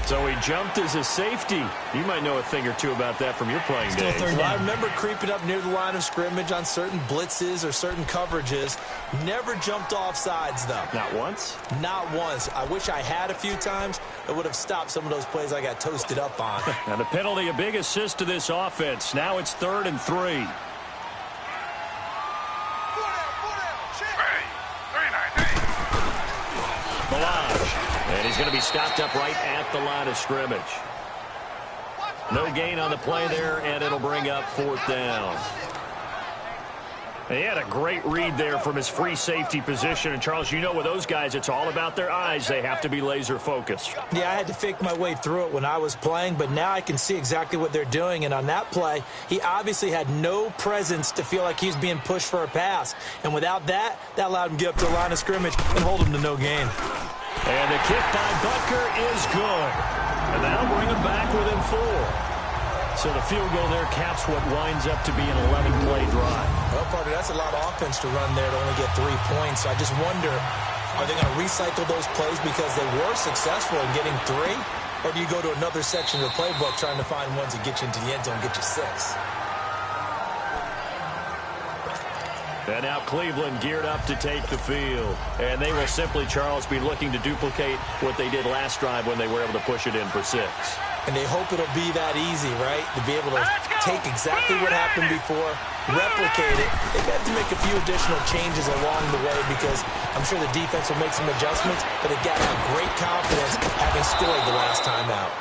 So he jumped as a safety. You might know a thing or two about that from your playing days. Well, I remember creeping up near the line of scrimmage on certain blitzes or certain coverages. Never jumped off sides, though. Not once? Not once. I wish I had a few times. It would have stopped some of those plays I got toasted up on. Now the penalty, a big assist to this offense. Now it's 3rd and 3. And he's going to be stopped up right at the line of scrimmage. No gain on the play there, and it'll bring up 4th down. He had a great read there from his free safety position. And, Charles, you know with those guys, it's all about their eyes. They have to be laser-focused. Yeah, I had to fake my way through it when I was playing, but now I can see exactly what they're doing. And on that play, he obviously had no presence to feel like he was being pushed for a pass. And without that, that allowed him to get up to the line of scrimmage and hold him to no gain. And the kick by Butker is good. And that'll bring him back within 4. So the field goal there caps what winds up to be an 11-play drive. Well, partner, that's a lot of offense to run there to only get 3 points. So I just wonder, are they going to recycle those plays because they were successful in getting 3? Or do you go to another section of the playbook trying to find ones that get you into the end zone and get you 6? And now Cleveland geared up to take the field. And they will simply, Charles, be looking to duplicate what they did last drive when they were able to push it in for 6. And they hope it'll be that easy, right? To be able to take exactly what happened before, replicate it. They've had to make a few additional changes along the way because I'm sure the defense will make some adjustments, but they've got to have great confidence having scored the last time out.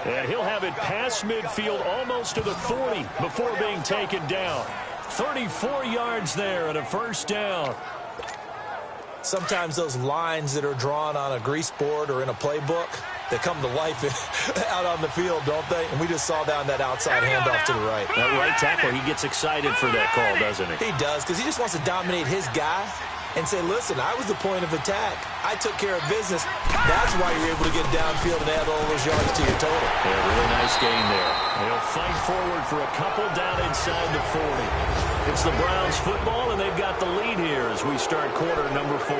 And he'll have it past midfield almost to the 40 before being taken down. 34 yards there and a first down. Sometimes those lines that are drawn on a grease board or in a playbook, they come to life out on the field, don't they? And we just saw down that outside handoff to the right. That right tackle, he gets excited for that call, doesn't he? He does, because he just wants to dominate his guy. and say, listen, I was the point of attack. I took care of business. That's why you're able to get downfield and add all those yards to your total. Yeah, really nice game there. They'll fight forward for a couple down inside the 40. It's the Browns football, and they've got the lead here as we start quarter number 4.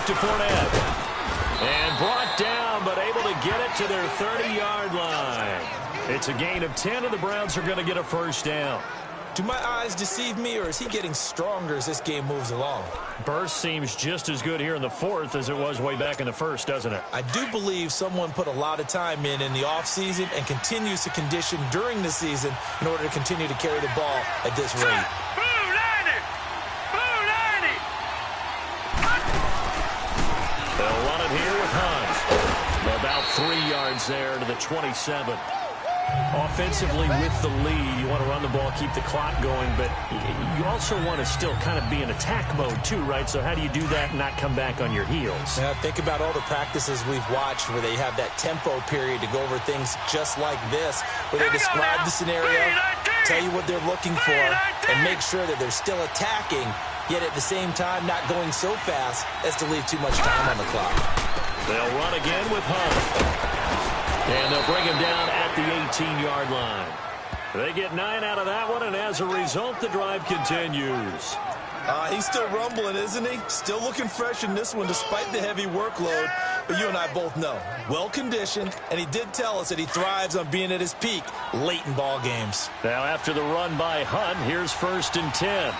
To Fournette. And brought down, but able to get it to their 30-yard line. It's a gain of 10, and the Browns are going to get a first down. Do my eyes deceive me, or is he getting stronger as this game moves along? Burst seems just as good here in the 4th as it was way back in the 1st, doesn't it? I do believe someone put a lot of time in the offseason and continues to condition during the season in order to continue to carry the ball at this rate. They'll run it here with Hunt. About 3 yards there to the 27. Offensively with the lead, you want to run the ball, keep the clock going, but you also want to still kind of be in attack mode too, right? So how do you do that and not come back on your heels? Yeah, think about all the practices we've watched where they have that tempo period to go over things just like this, where they describe the scenario, tell you what they're looking for, and make sure that they're still attacking, yet at the same time not going so fast as to leave too much time on the clock. They'll run again with Hunt. And they'll bring him down at the 18-yard line. They get 9 out of that one, and as a result, the drive continues. He's still rumbling, isn't he? Still looking fresh in this one despite the heavy workload. But you and I both know, well-conditioned, and he did tell us that he thrives on being at his peak late in ball games. Now, after the run by Hunt, here's 1st and 10. All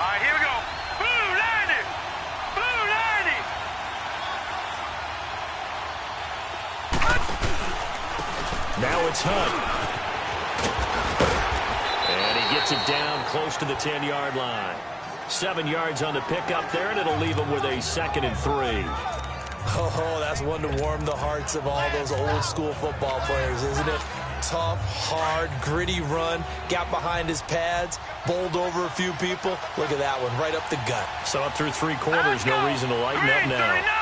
right, here we go. Blue 90! Blue 90! Now it's Hunt. And he gets it down close to the 10-yard line. 7 yards on the pickup there, and it'll leave him with a 2nd and 3. Oh, that's one to warm the hearts of all those old-school football players, isn't it? Tough, hard, gritty run, got behind his pads, bowled over a few people. Look at that one, right up the gut. So up through 3 quarters, no reason to lighten up now.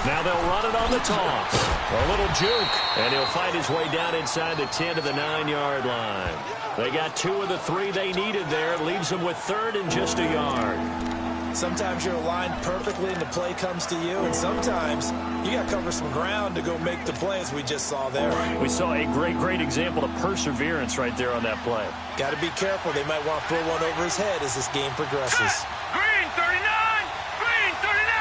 Now they'll run it on the toss. A little juke, and he'll fight his way down inside the 10 to the 9-yard line. They got 2 of the 3 they needed there. It leaves them with 3rd and just a yard. Sometimes you're aligned perfectly and the play comes to you, and sometimes you got to cover some ground to go make the play, as we just saw there. We saw a great example of perseverance right there on that play. Got to be careful. They might want to throw one over his head as this game progresses. Green 39! Green 39!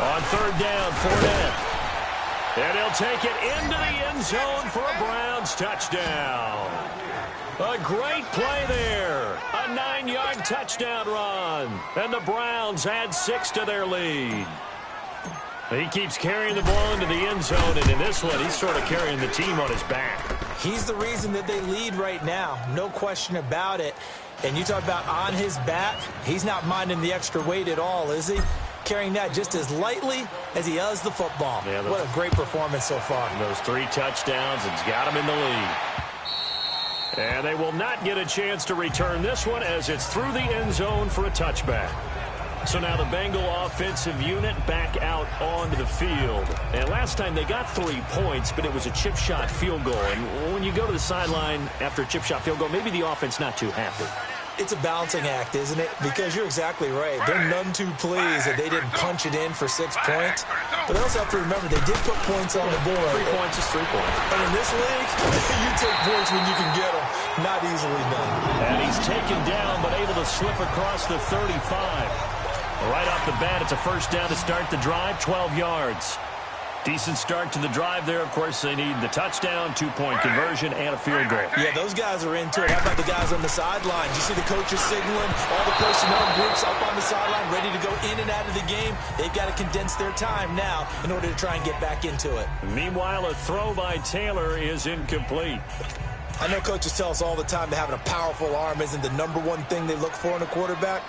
On 3rd down, Fournette. And he'll take it into the end zone for a Browns touchdown. A great play there. A 9-yard touchdown run. And the Browns add 6 to their lead. He keeps carrying the ball into the end zone, and in this one, he's sort of carrying the team on his back. He's the reason that they lead right now. No question about it. And you talk about on his back, he's not minding the extra weight at all, is he? Carrying that just as lightly as he does the football. Yeah, what a great performance so far. Those 3 touchdowns, it's got him in the lead. And they will not get a chance to return this one as it's through the end zone for a touchback. So now the Bengal offensive unit back out onto the field. And last time they got 3 points, but it was a chip shot field goal. And when you go to the sideline after a chip shot field goal, maybe the offense not too happy. It's a balancing act, isn't it? Because you're exactly right. They're none too pleased that they didn't punch it in for 6 points. But they also have to remember they did put points on the board. 3 points is 3 points. And in this league, you take points when you can get them. Not easily done. And he's taken down, but able to slip across the 35. Right off the bat, it's a first down to start the drive, 12 yards. Decent start to the drive there. Of course, they need the touchdown, two-point conversion, and a field goal. Yeah, those guys are into it. How about the guys on the sideline? You see the coaches signaling, all the personnel groups up on the sideline, ready to go in and out of the game. They've got to condense their time now in order to try and get back into it. Meanwhile, a throw by Taylor is incomplete. I know coaches tell us all the time that having a powerful arm isn't the number one thing they look for in a quarterback.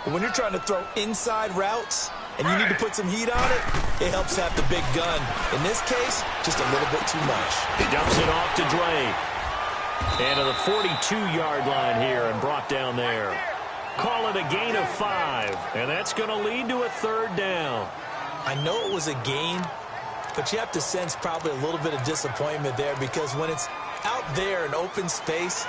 But when you're trying to throw inside routes and you need to put some heat on it, it helps have the big gun. In this case, just a little bit too much. He dumps it off to Dre. And to the 42-yard line here and brought down there. Call it a gain of 5, and that's going to lead to a third down. I know it was a gain, but you have to sense probably a little bit of disappointment there because when it's out there in open space,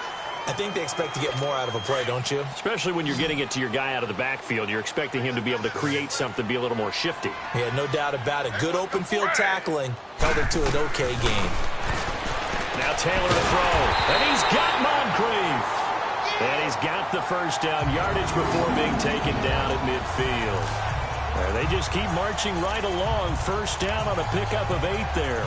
I think they expect to get more out of a play, don't you? Especially when you're getting it to your guy out of the backfield. You're expecting him to be able to create something, be a little more shifty. Yeah, no doubt about it. Good open field tackling held it to an okay game. Now Taylor to throw. And he's got Moncrief. And he's got the first down yardage before being taken down at midfield. And they just keep marching right along. First down on a pickup of 8 there.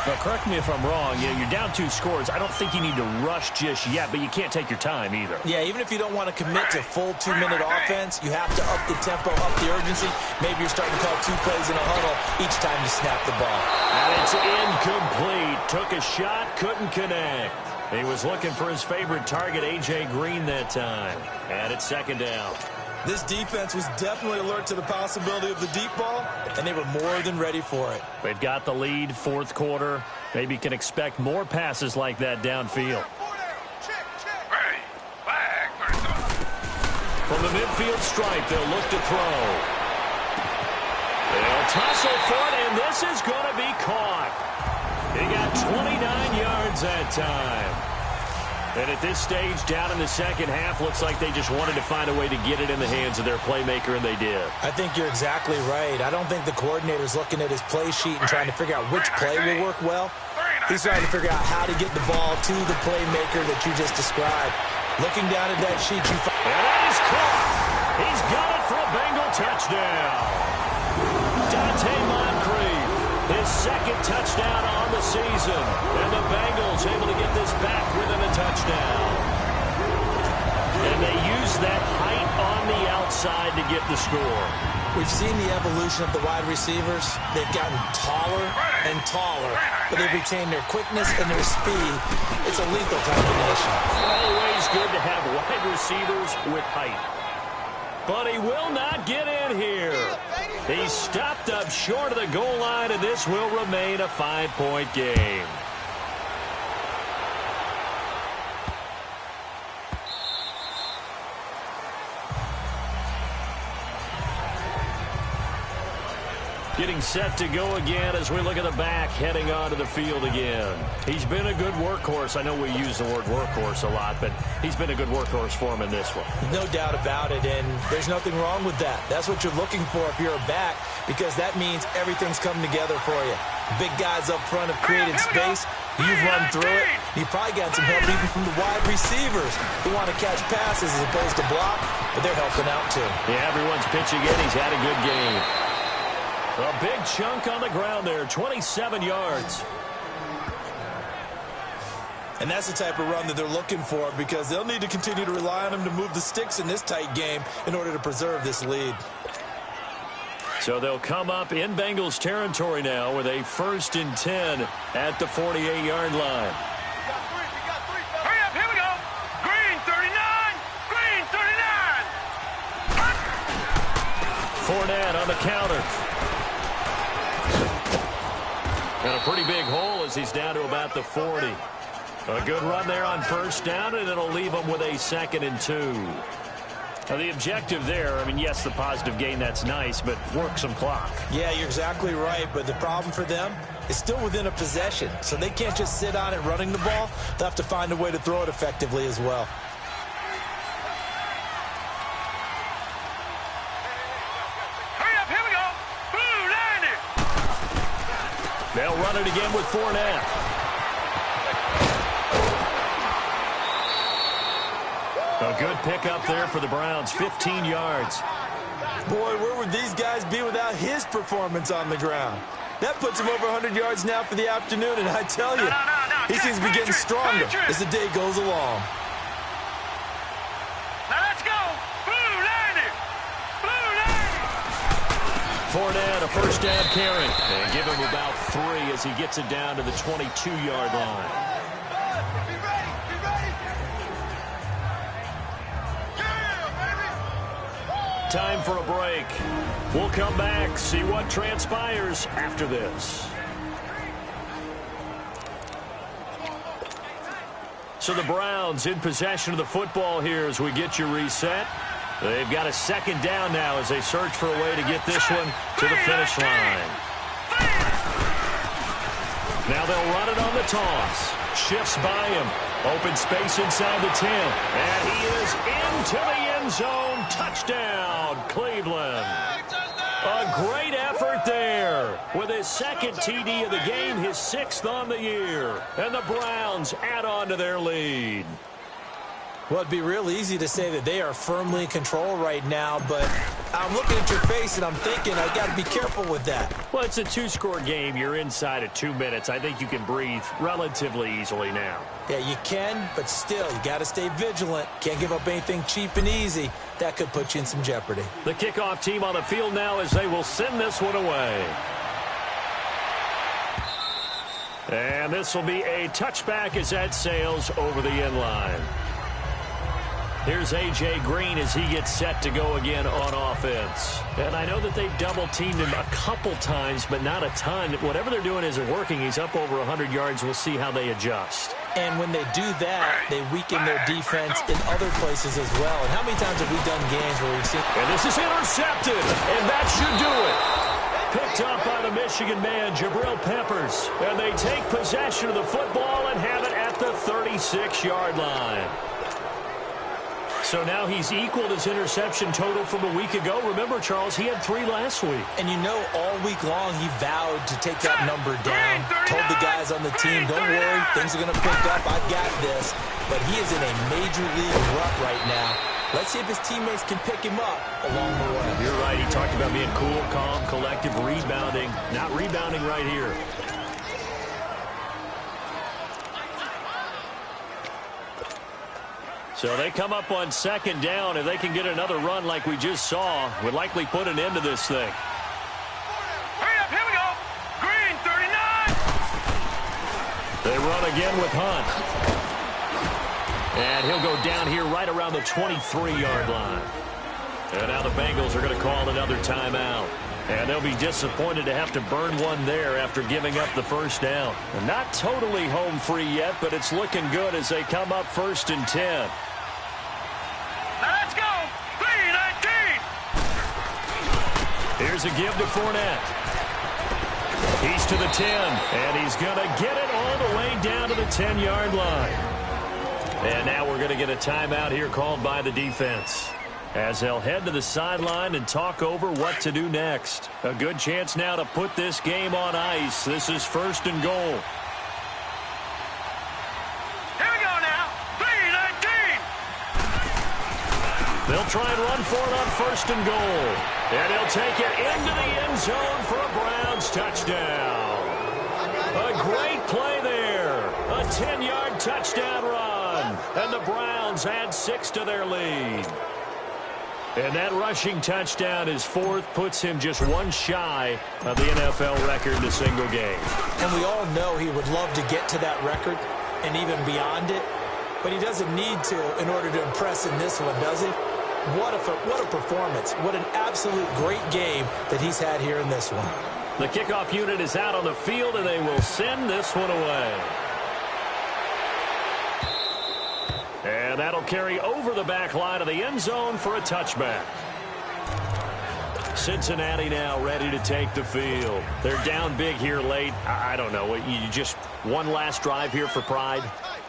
Now, correct me if I'm wrong. You're down 2 scores. I don't think you need to rush just yet, but you can't take your time either. Yeah, even if you don't want to commit to full 2-minute offense, you have to up the tempo, up the urgency. Maybe you're starting to call 2 plays in a huddle each time you snap the ball. And it's incomplete. Took a shot, couldn't connect. He was looking for his favorite target, A.J. Green, that time. And it's second down. This defense was definitely alert to the possibility of the deep ball, and they were more than ready for it. They've got the lead, fourth quarter. Maybe can expect more passes like that downfield. From the midfield stripe, they'll look to throw. They'll tussle for it, and this is going to be caught. He got 29 yards that time. And at this stage, down in the second half, looks like they just wanted to find a way to get it in the hands of their playmaker, and they did. I think you're exactly right. I don't think the coordinator's looking at his play sheet and trying to figure out which play will work well. He's trying to figure out how to get the ball to the playmaker that you just described. Looking down at that sheet, you find... And that is caught. He's got it for a Bengal touchdown. Dante Moncrief, his second touchdown on the season. And the Bengals able to get this back within a touchdown. And they use that height on the outside to get the score. We've seen the evolution of the wide receivers. They've gotten taller and taller, but they've retained their quickness and their speed. It's a lethal combination. Always good to have wide receivers with height. But he will not get in here. He's stopped up short of the goal line, and this will remain a 5-point game. Getting set to go again as we look at the back, heading onto the field again. He's been a good workhorse. I know we use the word workhorse a lot, but he's been a good workhorse for him in this one. No doubt about it, and there's nothing wrong with that. That's what you're looking for if you're a back, because that means everything's coming together for you. Big guys up front have created space. You've run through it. You've probably got some help even from the wide receivers who want to catch passes as opposed to block, but they're helping out too. Yeah, everyone's pitching in. He's had a good game. A big chunk on the ground there, 27 yards. And that's the type of run that they're looking for, because they'll need to continue to rely on him to move the sticks in this tight game in order to preserve this lead. So they'll come up in Bengals territory now with a 1st and 10 at the 48-yard line. Hurry up, here we go. Green 39, green 39. Fournette on the counter. And a pretty big hole as he's down to about the 40. A good run there on first down, and it'll leave him with a 2nd and 2. Now, the objective there, I mean, yes, the positive gain, that's nice, but work some clock. Yeah, you're exactly right, but the problem for them is still within a possession, so they can't just sit on it running the ball. They'll have to find a way to throw it effectively as well. Hurry up, here we go. Blue, line it. They'll run it again with Fournette. A good pickup there for the Browns, 15 yards. Boy, where would these guys be without his performance on the ground? That puts him over 100 yards now for the afternoon, and I tell you, he seems to be getting stronger as the day goes along. Now let's go. Blue 90. Blue 90. Fournette, a first down carry. And give him about 3 as he gets it down to the 22-yard line. Be ready. Be ready. Yeah, baby. Time for a break. We'll come back, see what transpires after this. So the Browns in possession of the football here as we get you reset. They've got a second down now as they search for a way to get this one to the finish line. Now they'll run it on the toss. Shifts by him. Open space inside the 10. And he is into the end zone. Touchdown, Cleveland. A great effort there with his second TD of the game, his 6th on the year. And the Browns add on to their lead. Well, it'd be real easy to say that they are firmly in control right now, but I'm looking at your face and I'm thinking I got to be careful with that. Well, it's a 2-score game. You're inside of 2 minutes. I think you can breathe relatively easily now. Yeah, you can, but still, you got to stay vigilant. Can't give up anything cheap and easy. That could put you in some jeopardy. The kickoff team on the field now as they will send this one away. And this will be a touchback as that sails over the end line. Here's A.J. Green as he gets set to go again on offense. And I know that they've double-teamed him a couple times, but not a ton. Whatever they're doing isn't working. He's up over 100 yards. We'll see how they adjust. And when they do that, they weaken their defense in other places as well. And how many times have we done games where we've seen... And this is intercepted, and that should do it. Picked up by the Michigan man, Jabril Peppers. And they take possession of the football and have it at the 36-yard line. So now he's equaled his interception total from a week ago. Remember, Charles, he had 3 last week. And you know, all week long he vowed to take that number down. Told the guys on the team, don't worry, things are going to pick up. I've got this. But he is in a major league rut right now. Let's see if his teammates can pick him up along the way. You're right. He talked about being cool, calm, collective, rebounding. Not rebounding right here. So they come up on second down. If they can get another run like we just saw, would likely put an end to this thing. Hurry up, here we go. Green 39. They run again with Hunt. And he'll go down here right around the 23-yard line. And now the Bengals are going to call another timeout. And they'll be disappointed to have to burn one there after giving up the first down. And not totally home free yet, but it's looking good as they come up 1st and 10. Now let's go. 3-19. Here's a give to Fournette. He's to the 10, and he's going to get it all the way down to the 10-yard line. And now we're going to get a timeout here called by the defense, as they'll head to the sideline and talk over what to do next. A good chance now to put this game on ice. This is 1st and goal. Here we go now. 3-19. They'll try and run for it on 1st and goal. And he'll take it into the end zone for a Browns touchdown. A great play there. A 10-yard touchdown run. And the Browns add 6 to their lead. And that rushing touchdown, his 4th, puts him just 1 shy of the NFL record in a single game. And we all know he would love to get to that record and even beyond it. But he doesn't need to in order to impress in this one, does he? What a performance. What an absolute great game that he's had here in this one. The kickoff unit is out on the field, and they will send this one away. And that'll carry over the back line of the end zone for a touchback. Cincinnati now ready to take the field. They're down big here late. I don't know. You just one last drive here for pride?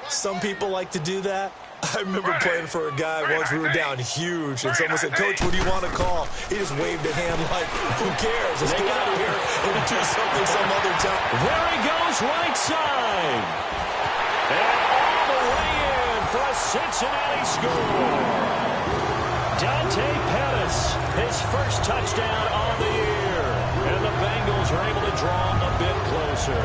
Some people like to do that. I remember playing for a guy once. We were down huge, and someone said, "Coach, what do you want to call?" He just waved a hand like, "Who cares? Let's get out of here and do something some other time." There he goes, right side. And all the way in for a Cincinnati score. Dante Pettis, his first touchdown on the year. And the Bengals are able to draw a bit closer.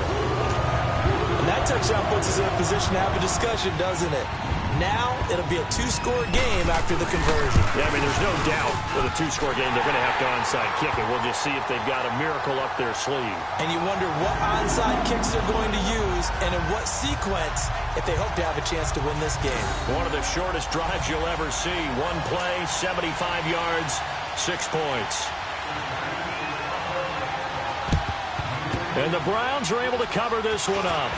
And that touchdown puts us in a position to have a discussion, doesn't it? Now it'll be a two-score game after the conversion. Yeah, I mean, there's no doubt with a two-score game they're going to have to onside kick it. We'll just see if they've got a miracle up their sleeve. And you wonder what onside kicks they're going to use and in what sequence if they hope to have a chance to win this game. One of the shortest drives you'll ever see. One play, 75 yards, 6 points. And the Browns are able to cover this one up.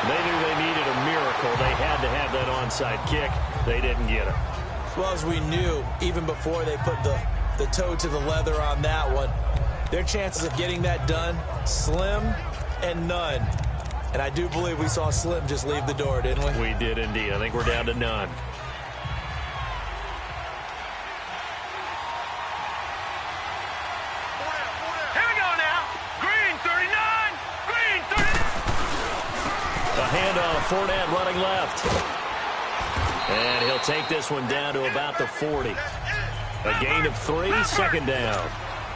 They knew they needed a miracle. They had to have that onside kick. They didn't get it. Well, as we knew, even before they put the toe to the leather on that one, their chances of getting that done, slim and none. And I do believe we saw Slim just leave the door, didn't we? We did indeed. I think we're down to none. Here we go now. Green 39. Green 39. A handoff, Fournette running left. And he'll take this one down to about the 40. A gain of 3, second down.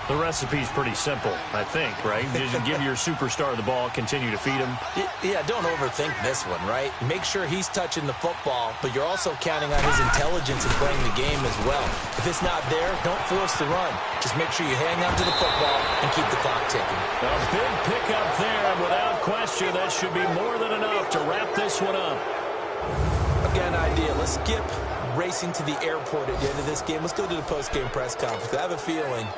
The recipe's pretty simple, I think, right? Just give your superstar the ball, continue to feed him. Yeah, don't overthink this one, right? Make sure he's touching the football, but you're also counting on his intelligence in playing the game as well. If it's not there, don't force the run. Just make sure you hang on to the football and keep the clock ticking. A big pickup there, and without question, that should be more than enough to wrap this one up. Again, idea. Let's skip racing to the airport at the end of this game. Let's go to the post-game press conference. I have a feeling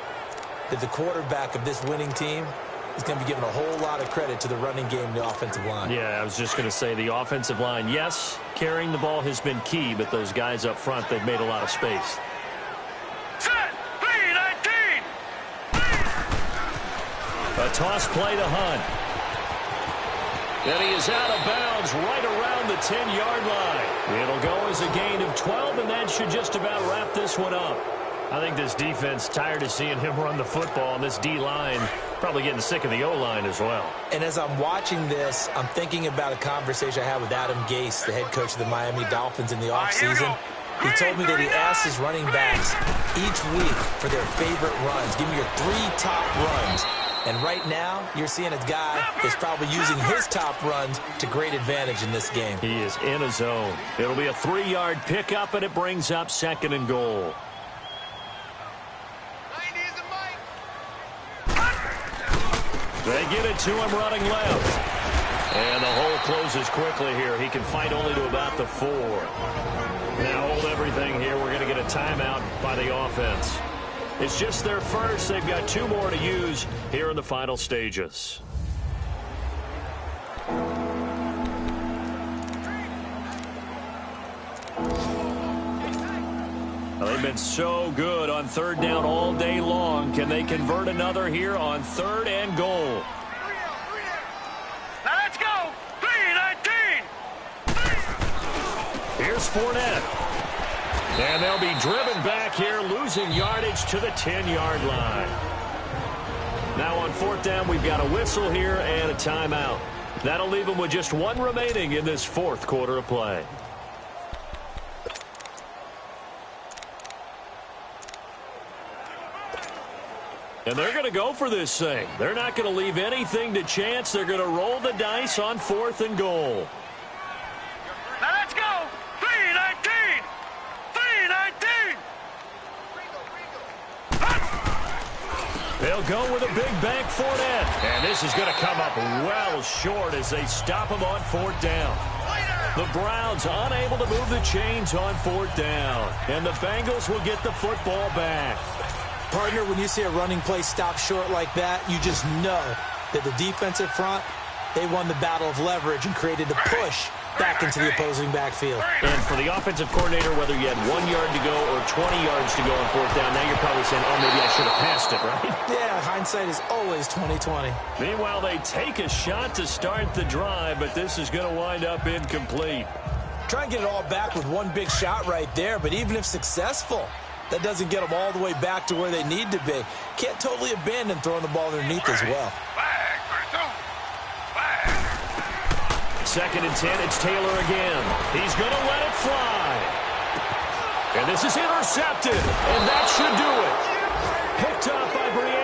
that the quarterback of this winning team is going to be giving a whole lot of credit to the running game and the offensive line. Yeah, I was just going to say the offensive line, yes, carrying the ball has been key, but those guys up front, they've made a lot of space. Set. 3-19. A toss play to Hunt. And he is out of bounds right around the 10-yard line. It'll go as a gain of 12, and that should just about wrap this one up. I think this defense tired of seeing him run the football, and this D-line probably getting sick of the O-line as well. And as I'm watching this, I'm thinking about a conversation I had with Adam Gase, the head coach of the Miami Dolphins in the offseason. He told me that he asked his running backs each week for their favorite runs. Give me your 3 top runs. And right now, you're seeing a guy that's probably using his top runs to great advantage in this game. He is in a zone. It'll be a 3-yard pickup, and it brings up 2nd and goal. They get it to him running left. And the hole closes quickly here. He can fight only to about the 4. Now hold everything here. We're going to get a timeout by the offense. It's just their first. They've got 2 more to use here in the final stages. Well, they've been so good on 3rd down all day long. Can they convert another here on 3rd and goal? Now let's go. 3-19. Here's Fournette. And they'll be driven back here, losing yardage to the 10-yard line. Now on 4th down, we've got a whistle here and a timeout. That'll leave them with just 1 remaining in this 4th quarter of play. And they're going to go for this thing. They're not going to leave anything to chance. They're going to roll the dice on 4th and goal. Now let's go. 3-19. 3-19. They'll go with a big bank Fournette. And this is going to come up well short as they stop him on 4th down. The Browns unable to move the chains on 4th down. And the Bengals will get the football back. Partner, when you see a running play stop short like that, you just know that the defensive front, they won the battle of leverage and created a push back into the opposing backfield. And for the offensive coordinator, whether you had 1 yard to go or 20 yards to go on 4th down, now you're probably saying, oh, maybe I should have passed it, right? Yeah, hindsight is always 20/20. Meanwhile, they take a shot to start the drive, but this is going to wind up incomplete. Try and get it all back with one big shot right there, but even if successful, that doesn't get them all the way back to where they need to be. Can't totally abandon throwing the ball underneath as well. 2nd and 10, it's Taylor again. He's going to let it fly. And this is intercepted, and that should do it. Picked up by Brianna.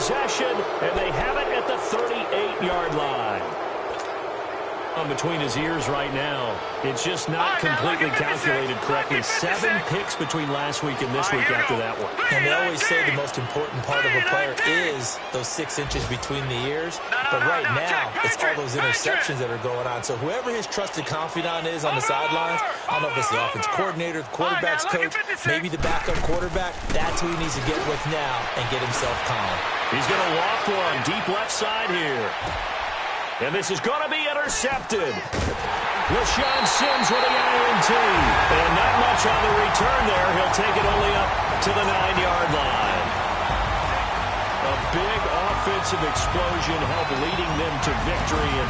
possession, and they have it at the 38-yard line. Between his ears right now, it's just not completely calculated correctly. 7 picks between last week and this week after that one. And they always say the most important part of a player is those 6 inches between the ears. But right now, it's all those interceptions that are going on. So whoever his trusted confidant is on the sidelines, I don't know if it's the offense coordinator, the quarterback's coach, maybe the backup quarterback, that's who he needs to get with now and get himself calm. He's going to walk one deep left side here. And this is going to be intercepted. LaShawn Sims with the INT. And not much on the return there. He'll take it only up to the 9-yard line. A big offensive explosion helped leading them to victory. And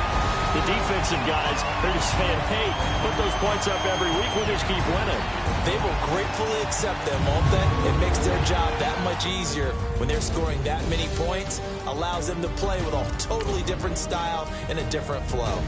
the defensive guys, they're just saying, hey, put those points up every week. We'll just keep winning. They will gratefully accept them, won't they? It makes their job that much easier when they're scoring that many points. Allows them to play with a totally different style and a different flow.